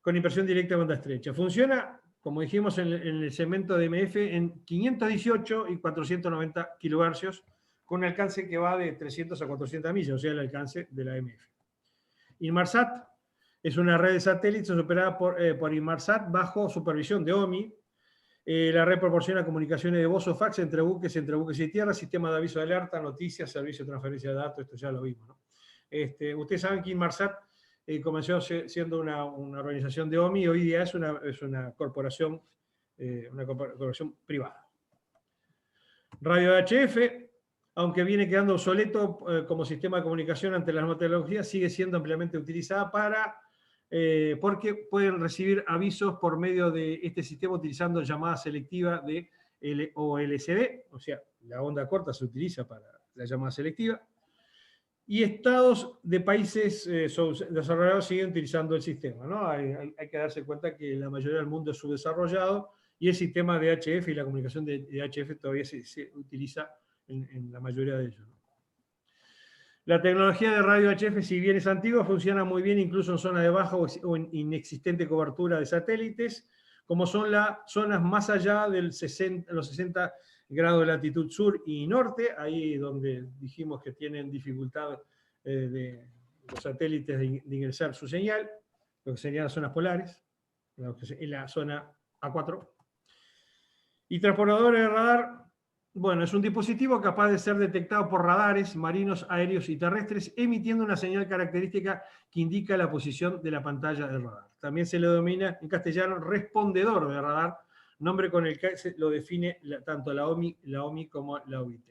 con impresión directa de banda estrecha. Funciona, como dijimos en el segmento de MF, en 518 y 490 kHz con un alcance que va de 300 a 400 millas, o sea, el alcance de la MF. Inmarsat Es una red de satélites operada por Inmarsat bajo supervisión de OMI. La red proporciona comunicaciones de voz o fax entre buques y tierra, sistema de aviso de alerta, noticias, servicio de transferencia de datos, esto ya lo vimos, ¿no? Ustedes saben que Inmarsat comenzó siendo una organización de OMI y hoy día es una corporación privada. Radio VHF, aunque viene quedando obsoleto como sistema de comunicación ante las nuevas tecnologías, sigue siendo ampliamente utilizada porque pueden recibir avisos por medio de este sistema utilizando llamada selectiva o LSD, o sea, la onda corta se utiliza para la llamada selectiva, y estados de países desarrollados siguen utilizando el sistema, ¿no? Hay que darse cuenta que la mayoría del mundo es subdesarrollado y el sistema de HF y la comunicación de HF todavía se utiliza en la mayoría de ellos, ¿no? La tecnología de radio HF, si bien es antigua, funciona muy bien incluso en zonas de baja o inexistente cobertura de satélites, como son las zonas más allá de los 60 grados de latitud sur y norte, ahí donde dijimos que tienen dificultad de los satélites de ingresar su señal, lo que serían las zonas polares, en la zona A4. Y transportadores de radar. Bueno, es un dispositivo capaz de ser detectado por radares marinos, aéreos y terrestres, emitiendo una señal característica que indica la posición de la pantalla del radar. También se le denomina en castellano respondedor de radar, nombre con el que lo define tanto la OMI como la OIT.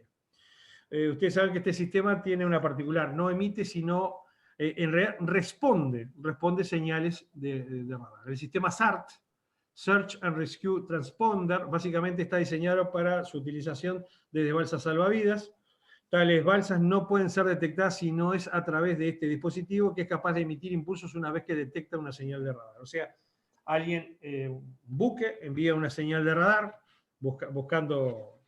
Ustedes saben que este sistema tiene una particular, no emite, sino en realidad responde señales de radar. El sistema SART, Search and Rescue Transponder, básicamente está diseñado para su utilización desde balsas salvavidas. Tales balsas no pueden ser detectadas si no es a través de este dispositivo, que es capaz de emitir impulsos una vez que detecta una señal de radar. O sea, alguien, un buque, envía una señal de radar buscando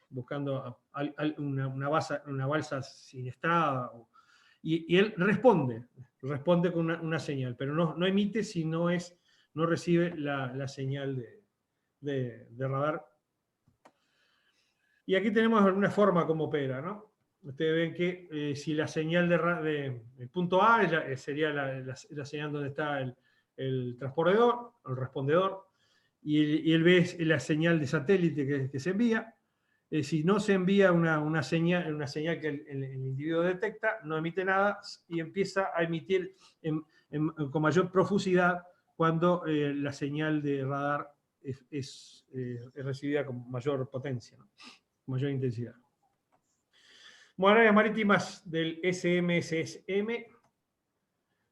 una balsa siniestrada, y él responde con una señal, pero no emite si no recibe la señal de radar. Y aquí tenemos alguna forma como opera, ¿no? Ustedes ven que si la señal el punto A sería la señal donde está el transportador, el respondedor, y el B es la señal de satélite que se envía. Si no se envía una señal que el individuo detecta, no emite nada y empieza a emitir con mayor profusidad cuando la señal de radar es recibida con mayor potencia, ¿no? Mayor intensidad. Bueno, áreas marítimas del SMSM.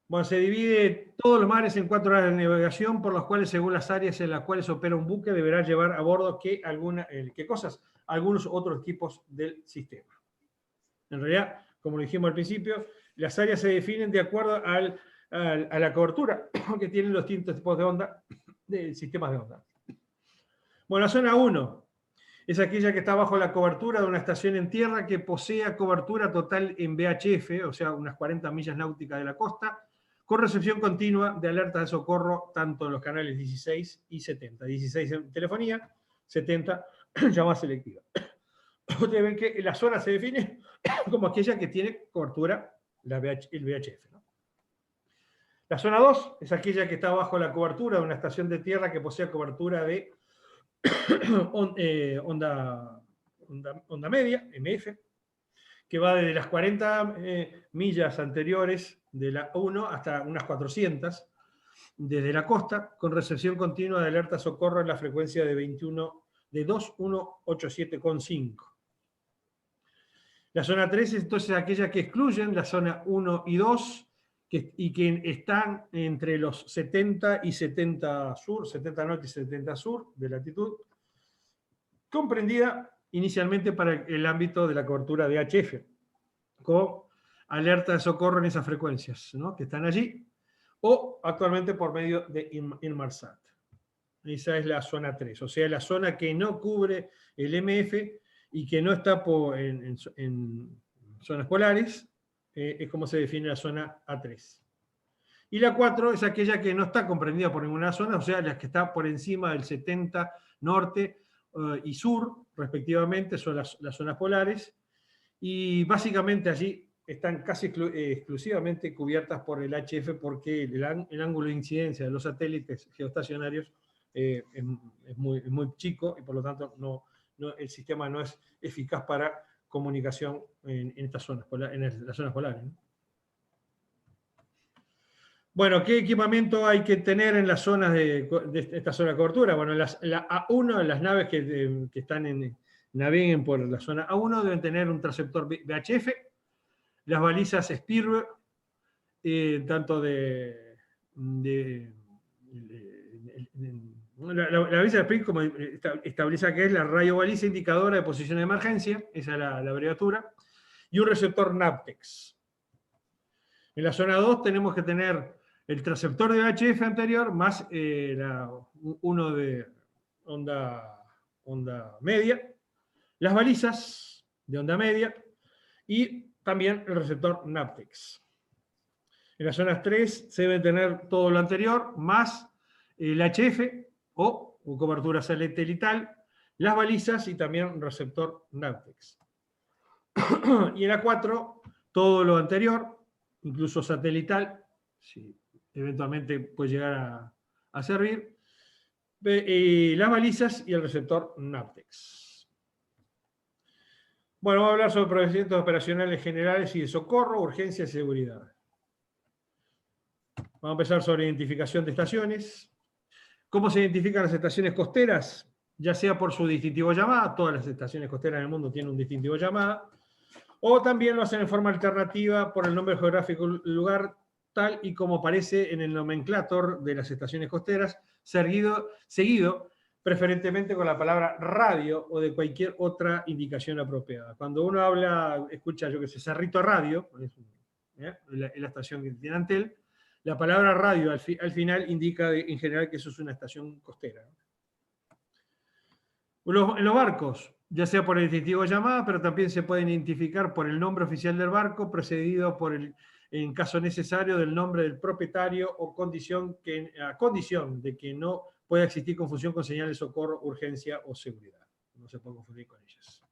Bueno, se divide todos los mares en 4 áreas de navegación, por las cuales, según las áreas en las cuales opera un buque, deberá llevar a bordo algunos otros equipos del sistema. En realidad, como dijimos al principio, las áreas se definen de acuerdo a la cobertura que tienen los distintos tipos de onda, de sistemas de onda. Bueno, la zona 1 es aquella que está bajo la cobertura de una estación en tierra que posea cobertura total en VHF, o sea, unas 40 millas náuticas de la costa, con recepción continua de alertas de socorro tanto en los canales 16 y 70. 16 en telefonía, 70 llamada selectiva. Ustedes ven que la zona se define como aquella que tiene cobertura, el VHF, ¿no? La zona 2 es aquella que está bajo la cobertura de una estación de tierra que posee cobertura de onda media, MF, que va desde las 40 millas anteriores de la 1 hasta unas 400 desde la costa, con recepción continua de alerta socorro en la frecuencia de 2187,5. La zona 3 es entonces aquella que excluyen la zona 1 y 2 y que están entre los 70 y 70 sur, 70 norte y 70 sur de latitud, comprendida inicialmente para el ámbito de la cobertura de HF, con alerta de socorro en esas frecuencias, ¿no?, que están allí, o actualmente por medio de Inmarsat. Esa es la zona 3, o sea, la zona que no cubre el MF y que no está en zonas polares, es como se define la zona A3. Y la 4 es aquella que no está comprendida por ninguna zona, o sea, la que está por encima del 70 norte y sur, respectivamente, son las zonas polares, y básicamente allí están casi exclusivamente cubiertas por el HF porque el ángulo de incidencia de los satélites geoestacionarios es muy chico y por lo tanto el sistema no es eficaz para comunicación en estas zonas, en las zonas polares, ¿no? Bueno, ¿qué equipamiento hay que tener en las zonas de esta zona de cobertura? Bueno, la A1, las naves que naveguen por la zona A1 deben tener un transceptor VHF, las balizas Spirve, tanto la baliza Spirve como establece que es la radio baliza indicadora de posición de emergencia, esa es la abreviatura, y un receptor NAVTEX. En la zona 2 tenemos que tener el transceptor de VHF anterior más uno de onda media, las balizas de onda media y también el receptor NAVTEX. En las zonas 3 se debe tener todo lo anterior más el HF o cobertura satelital, las balizas y también un receptor NAVTEX. Y en la 4 todo lo anterior, incluso satelital, sí, eventualmente puede llegar a servir, las balizas y el receptor NAVTEX. Bueno, vamos a hablar sobre procedimientos operacionales generales y de socorro, urgencia y seguridad. Vamos a empezar sobre identificación de estaciones. ¿Cómo se identifican las estaciones costeras? Ya sea por su distintivo llamada, todas las estaciones costeras del mundo tienen un distintivo llamada, o también lo hacen en forma alternativa por el nombre geográfico del lugar, tal y como aparece en el nomenclator de las estaciones costeras, seguido preferentemente con la palabra radio o de cualquier otra indicación apropiada. Cuando uno escucha, yo que sé, Cerrito Radio, es la estación que tiene Antel, la palabra radio al final indica en general que eso es una estación costera. En los barcos, ya sea por el distintivo llamada, pero también se pueden identificar por el nombre oficial del barco, precedido por en caso necesario, del nombre del propietario o a condición de que no pueda existir confusión con señales de socorro, urgencia o seguridad. No se puede confundir con ellas.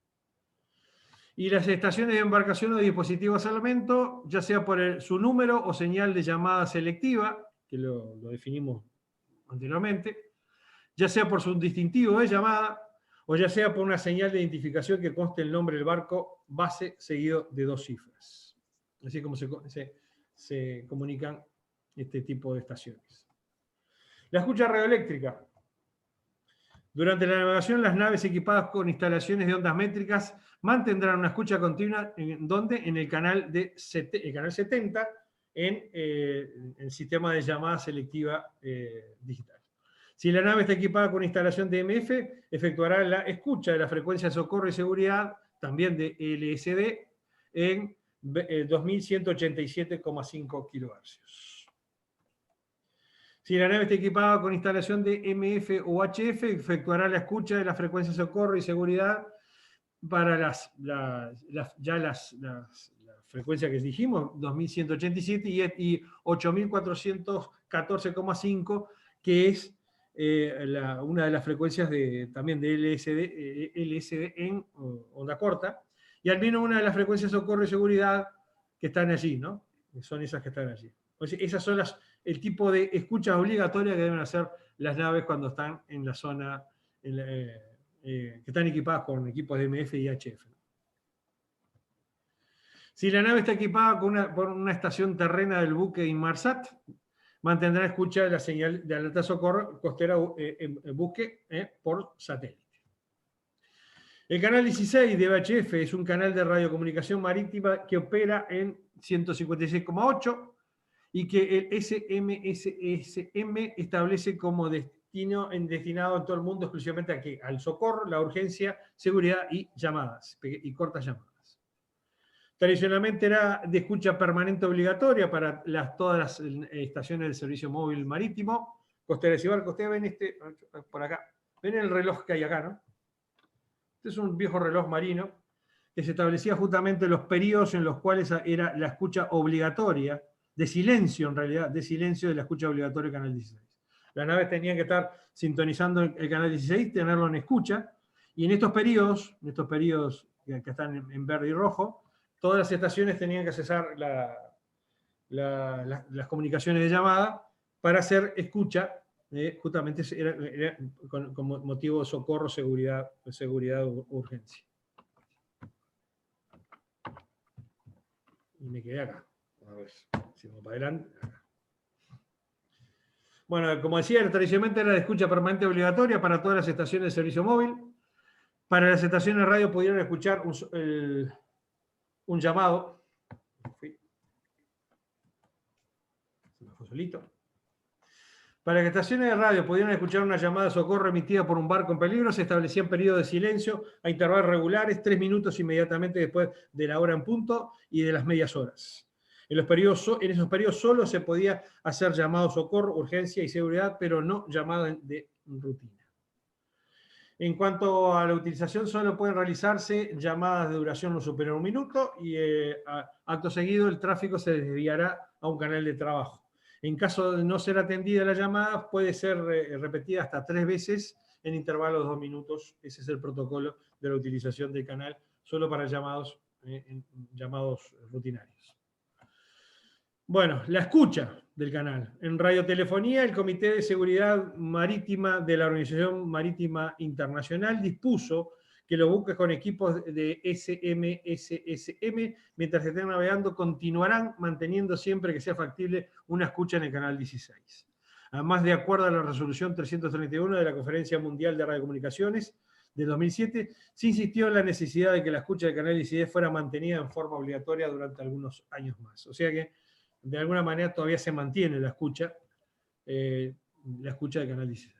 Y las estaciones de embarcación o dispositivos de salvamento, ya sea por su número o señal de llamada selectiva, que lo definimos anteriormente, ya sea por su distintivo de llamada, o ya sea por una señal de identificación que conste el nombre del barco base seguido de 2 cifras. Así como se comunican este tipo de estaciones. La escucha radioeléctrica. Durante la navegación, las naves equipadas con instalaciones de ondas métricas mantendrán una escucha continua en el canal 70 en el sistema de llamada selectiva digital. Si la nave está equipada con instalación de MF, efectuará la escucha de la frecuencia de socorro y seguridad, también de LSD, en 2187,5 kHz. Si la nave está equipada con instalación de MF o HF, efectuará la escucha de la frecuencia de socorro y seguridad para la frecuencia que dijimos, 2187 y 8414,5, que es una de las frecuencias también de LSD en onda corta, y al menos una de las frecuencias de socorro y seguridad que están allí, ¿no? Son esas que están allí. Entonces, esas son el tipo de escuchas obligatorias que deben hacer las naves cuando están en la zona, que están equipadas con equipos de MF y HF. Si la nave está equipada por una estación terrena del buque Inmarsat, mantendrá escucha de la señal de alerta de socorro costera en buque por satélite. El canal 16 de VHF es un canal de radiocomunicación marítima que opera en 156,8 y que el SMSSM establece como destinado en todo el mundo exclusivamente al socorro, la urgencia, seguridad y llamadas, y cortas llamadas. Tradicionalmente era de escucha permanente obligatoria para todas las estaciones del servicio móvil marítimo, costeras y barcos. Ustedes ven por acá, ven el reloj que hay acá, ¿no? Este es un viejo reloj marino que se establecía justamente los periodos en los cuales era la escucha obligatoria, de silencio en realidad, de silencio de la escucha obligatoria del canal 16. Las naves tenían que estar sintonizando el canal 16, tenerlo en escucha, y en estos periodos que están en verde y rojo, todas las estaciones tenían que cesar las comunicaciones de llamada para hacer escucha, justamente era con motivo de socorro, seguridad o urgencia. Y me quedé acá. A ver, si vamos para adelante. Acá. Bueno, como decía, tradicionalmente era de escucha permanente obligatoria para todas las estaciones de servicio móvil. Para las estaciones de radio pudieron escuchar un llamado. Se me fue solito. Para que estaciones de radio pudieran escuchar una llamada de socorro emitida por un barco en peligro, se establecían periodos de silencio a intervalos regulares, 3 minutos inmediatamente después de la hora en punto y de las medias horas. En esos periodos solo se podía hacer llamado de socorro, urgencia y seguridad, pero no llamada de rutina. En cuanto a la utilización, solo pueden realizarse llamadas de duración no superior a 1 minuto y acto seguido el tráfico se desviará a un canal de trabajo. En caso de no ser atendida la llamada, puede ser repetida hasta 3 veces en intervalos de 2 minutos. Ese es el protocolo de la utilización del canal, solo para llamados rutinarios. Bueno, la escucha del canal. En radiotelefonía, el Comité de Seguridad Marítima de la Organización Marítima Internacional dispuso que los buques con equipos de SMSSM, mientras estén navegando, continuarán manteniendo siempre que sea factible una escucha en el canal 16. Además, de acuerdo a la resolución 331 de la Conferencia Mundial de Radiocomunicaciones de 2007, se insistió en la necesidad de que la escucha del canal 16 fuera mantenida en forma obligatoria durante algunos años más. O sea que, de alguna manera, todavía se mantiene la escucha del canal 16.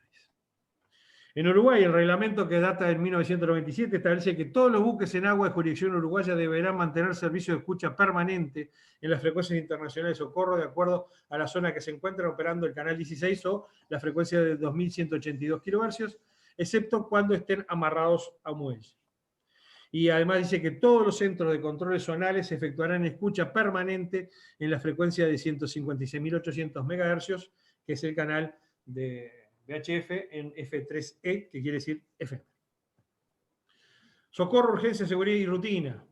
En Uruguay, el reglamento, que data del 1997, establece que todos los buques en agua de jurisdicción uruguaya deberán mantener servicio de escucha permanente en las frecuencias internacionales de socorro de acuerdo a la zona que se encuentran operando el canal 16 o la frecuencia de 2182 kHz, excepto cuando estén amarrados a muelle. Y además dice que todos los centros de controles zonales efectuarán escucha permanente en la frecuencia de 156.800 MHz, que es el canal de VHF en F3E, que quiere decir FM. Socorro, urgencia, seguridad y rutina.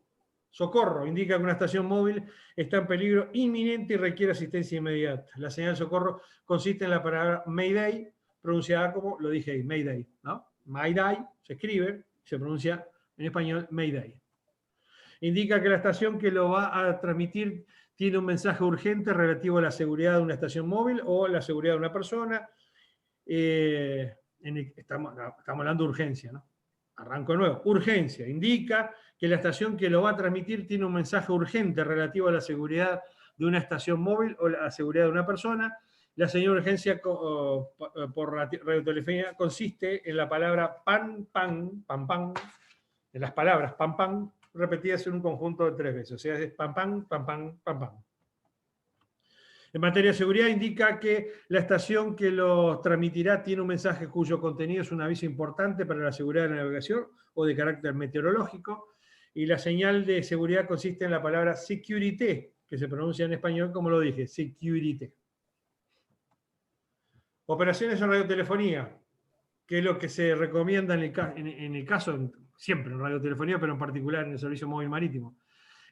Socorro indica que una estación móvil está en peligro inminente y requiere asistencia inmediata. La señal de socorro consiste en la palabra Mayday, pronunciada como, lo dije ahí, Mayday, ¿no? Mayday se escribe, se pronuncia en español Mayday. Indica que la estación que lo va a transmitir tiene un mensaje urgente relativo a la seguridad de una estación móvil o la seguridad de una persona. Estamos hablando de urgencia, ¿no? Arranco de nuevo. Urgencia indica que la estación que lo va a transmitir tiene un mensaje urgente relativo a la seguridad de una estación móvil o la seguridad de una persona. La señal de urgencia por radiotelefonía consiste en la palabra pan, pan, pan, pan, en las palabras pan, pan, repetidas en un conjunto de 3 veces. O sea, es pan, pan, pan, pan, pan, pan. En materia de seguridad, indica que la estación que lo transmitirá tiene un mensaje cuyo contenido es un aviso importante para la seguridad de la navegación o de carácter meteorológico. Y la señal de seguridad consiste en la palabra security, que se pronuncia en español como lo dije, security. Operaciones en radiotelefonía, que es lo que se recomienda en el caso, siempre en radiotelefonía, pero en particular en el servicio móvil marítimo.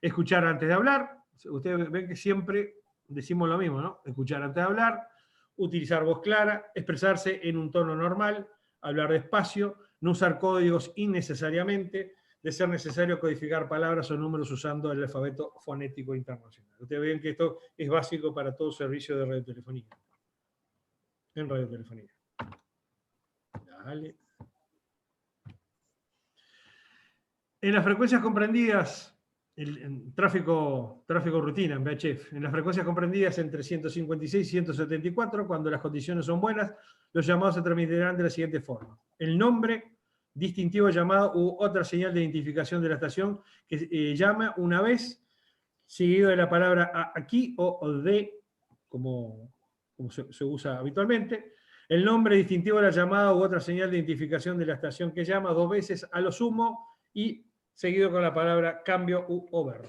Escuchar antes de hablar. Ustedes ven que siempre decimos lo mismo, ¿no? Escuchar antes de hablar, utilizar voz clara, expresarse en un tono normal, hablar despacio, no usar códigos innecesariamente, de ser necesario codificar palabras o números usando el alfabeto fonético internacional. Ustedes ven que esto es básico para todo servicio de radiotelefonía. En radiotelefonía. Dale. En las frecuencias comprendidas, el tráfico rutina en VHF, en las frecuencias comprendidas entre 156 y 174, cuando las condiciones son buenas, los llamados se transmitirán de la siguiente forma. El nombre, distintivo llamado u otra señal de identificación de la estación que llama una vez, seguido de la palabra aquí o de, como se usa habitualmente. El nombre distintivo de la llamada u otra señal de identificación de la estación que llama 2 veces a lo sumo y seguido con la palabra cambio u over.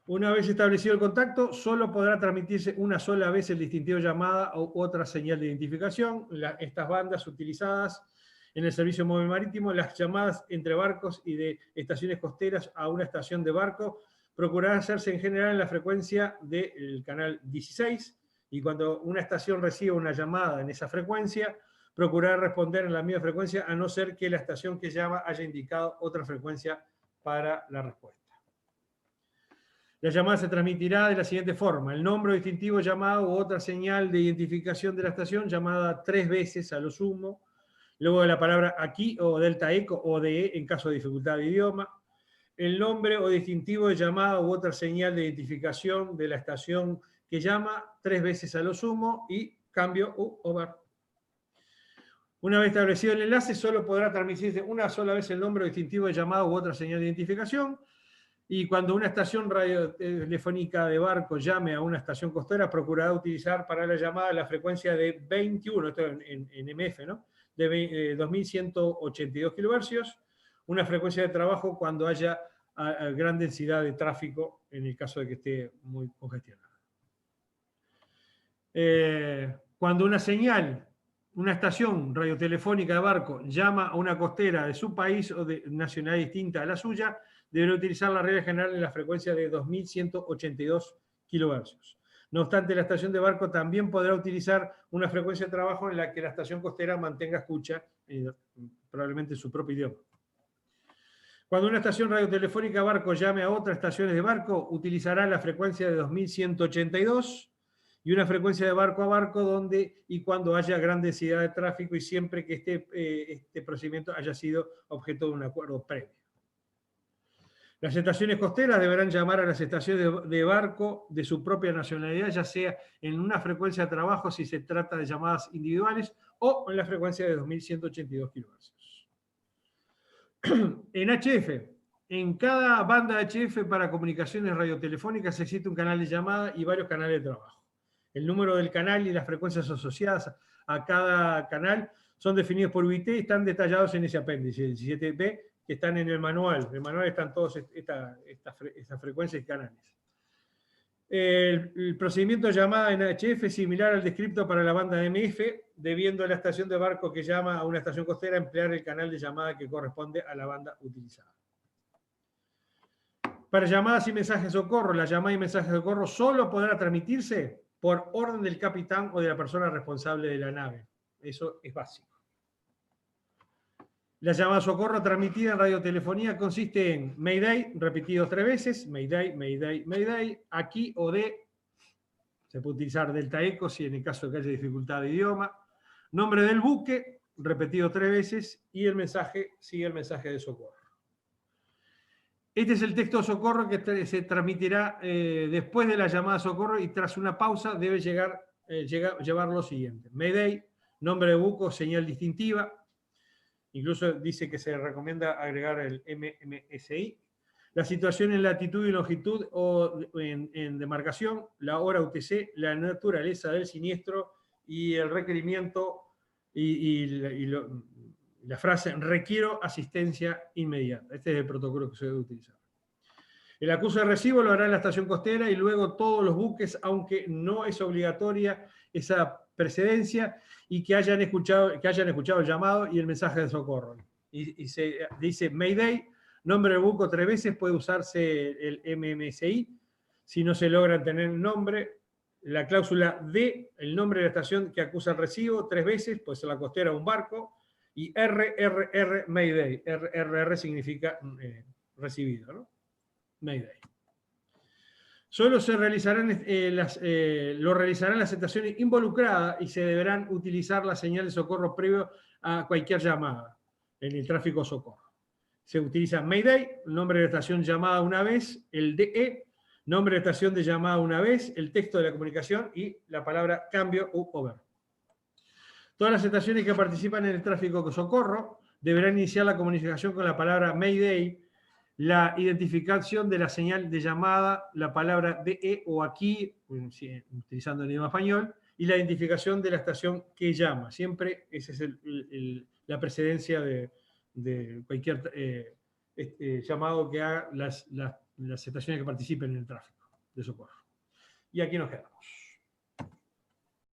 Una vez establecido el contacto, solo podrá transmitirse una sola vez el distintivo llamada u otra señal de identificación. Estas bandas utilizadas en el servicio móvil marítimo, las llamadas entre barcos y de estaciones costeras a una estación de barco procurarán hacerse en general en la frecuencia del canal 16, y cuando una estación reciba una llamada en esa frecuencia, procurar responder en la misma frecuencia, a no ser que la estación que llama haya indicado otra frecuencia para la respuesta. La llamada se transmitirá de la siguiente forma: el nombre distintivo llamado u otra señal de identificación de la estación, llamada 3 veces a lo sumo, luego de la palabra aquí o delta eco o de en caso de dificultad de idioma, el nombre o distintivo de llamada u otra señal de identificación de la estación que llama 3 veces a lo sumo, y cambio u over. Una vez establecido el enlace, solo podrá transmitirse una sola vez el nombre o distintivo de llamada u otra señal de identificación, y cuando una estación radiotelefónica de barco llame a una estación costera, procurará utilizar para la llamada la frecuencia de 21, esto en MF, ¿no?, de 2182 kHz, una frecuencia de trabajo cuando haya gran densidad de tráfico, en el caso de que esté muy congestionada. Cuando una señal, una estación radiotelefónica de barco llama a una costera de su país o de nacionalidad distinta a la suya, deberá utilizar la regla general en la frecuencia de 2182 kHz. No obstante, la estación de barco también podrá utilizar una frecuencia de trabajo en la que la estación costera mantenga escucha, probablemente en su propio idioma. Cuando una estación radiotelefónica de barco llame a otras estaciones de barco, utilizará la frecuencia de 2182 y una frecuencia de barco a barco donde y cuando haya gran densidad de tráfico, y siempre que este procedimiento haya sido objeto de un acuerdo previo. Las estaciones costeras deberán llamar a las estaciones de barco de su propia nacionalidad, ya sea en una frecuencia de trabajo si se trata de llamadas individuales, o en la frecuencia de 2182 kHz. En HF, en cada banda HF para comunicaciones radiotelefónicas existe un canal de llamada y varios canales de trabajo. El número del canal y las frecuencias asociadas a cada canal son definidos por UIT y están detallados en ese apéndice, el 17B, que están en el manual. En el manual están todas estas frecuencias y canales. El procedimiento de llamada en HF es similar al descrito para la banda MF, debiendo la estación de barco que llama a una estación costera emplear el canal de llamada que corresponde a la banda utilizada. Para llamadas y mensajes de socorro, la llamada y mensaje de socorro solo podrá transmitirse por orden del capitán o de la persona responsable de la nave. Eso es básico. La llamada de socorro transmitida en radiotelefonía consiste en Mayday, repetido 3 veces, Mayday, Mayday, Mayday, aquí o de, se puede utilizar delta eco si en el caso de que haya dificultad de idioma, nombre del buque, repetido 3 veces, y el mensaje sigue el mensaje de socorro. Este es el texto de socorro que se transmitirá después de la llamada de socorro, y tras una pausa debe llevar lo siguiente: Mayday, nombre de buque, señal distintiva. Incluso dice que se recomienda agregar el MMSI, la situación en latitud y longitud o en demarcación, la hora UTC, la naturaleza del siniestro y el requerimiento y la frase requiero asistencia inmediata. Este es el protocolo que se debe utilizar. El acuse de recibo lo hará en la estación costera y luego todos los buques, aunque no es obligatoria esa precedencia, y que hayan escuchado el llamado y el mensaje de socorro. Y se dice Mayday, nombre del buque 3 veces, puede usarse el MMSI. Si no se logra tener el nombre, la cláusula D, el nombre de la estación que acusa el recibo 3 veces, puede ser la costera o un barco, y RRR Mayday. RRR significa recibido, ¿no? Mayday. Solo se realizarán, lo realizarán las estaciones involucradas y se deberán utilizar la señal de socorro previo a cualquier llamada en el tráfico socorro. Se utiliza Mayday, nombre de la estación llamada una vez, el DE, nombre de estación de llamada una vez, el texto de la comunicación y la palabra cambio u over. Todas las estaciones que participan en el tráfico socorro deberán iniciar la comunicación con la palabra Mayday, la identificación de la señal de llamada, la palabra DE o aquí, utilizando el idioma español, y la identificación de la estación que llama. Siempre esa es la precedencia de cualquier llamado que haga las estaciones que participen en el tráfico de socorro. Y aquí nos quedamos.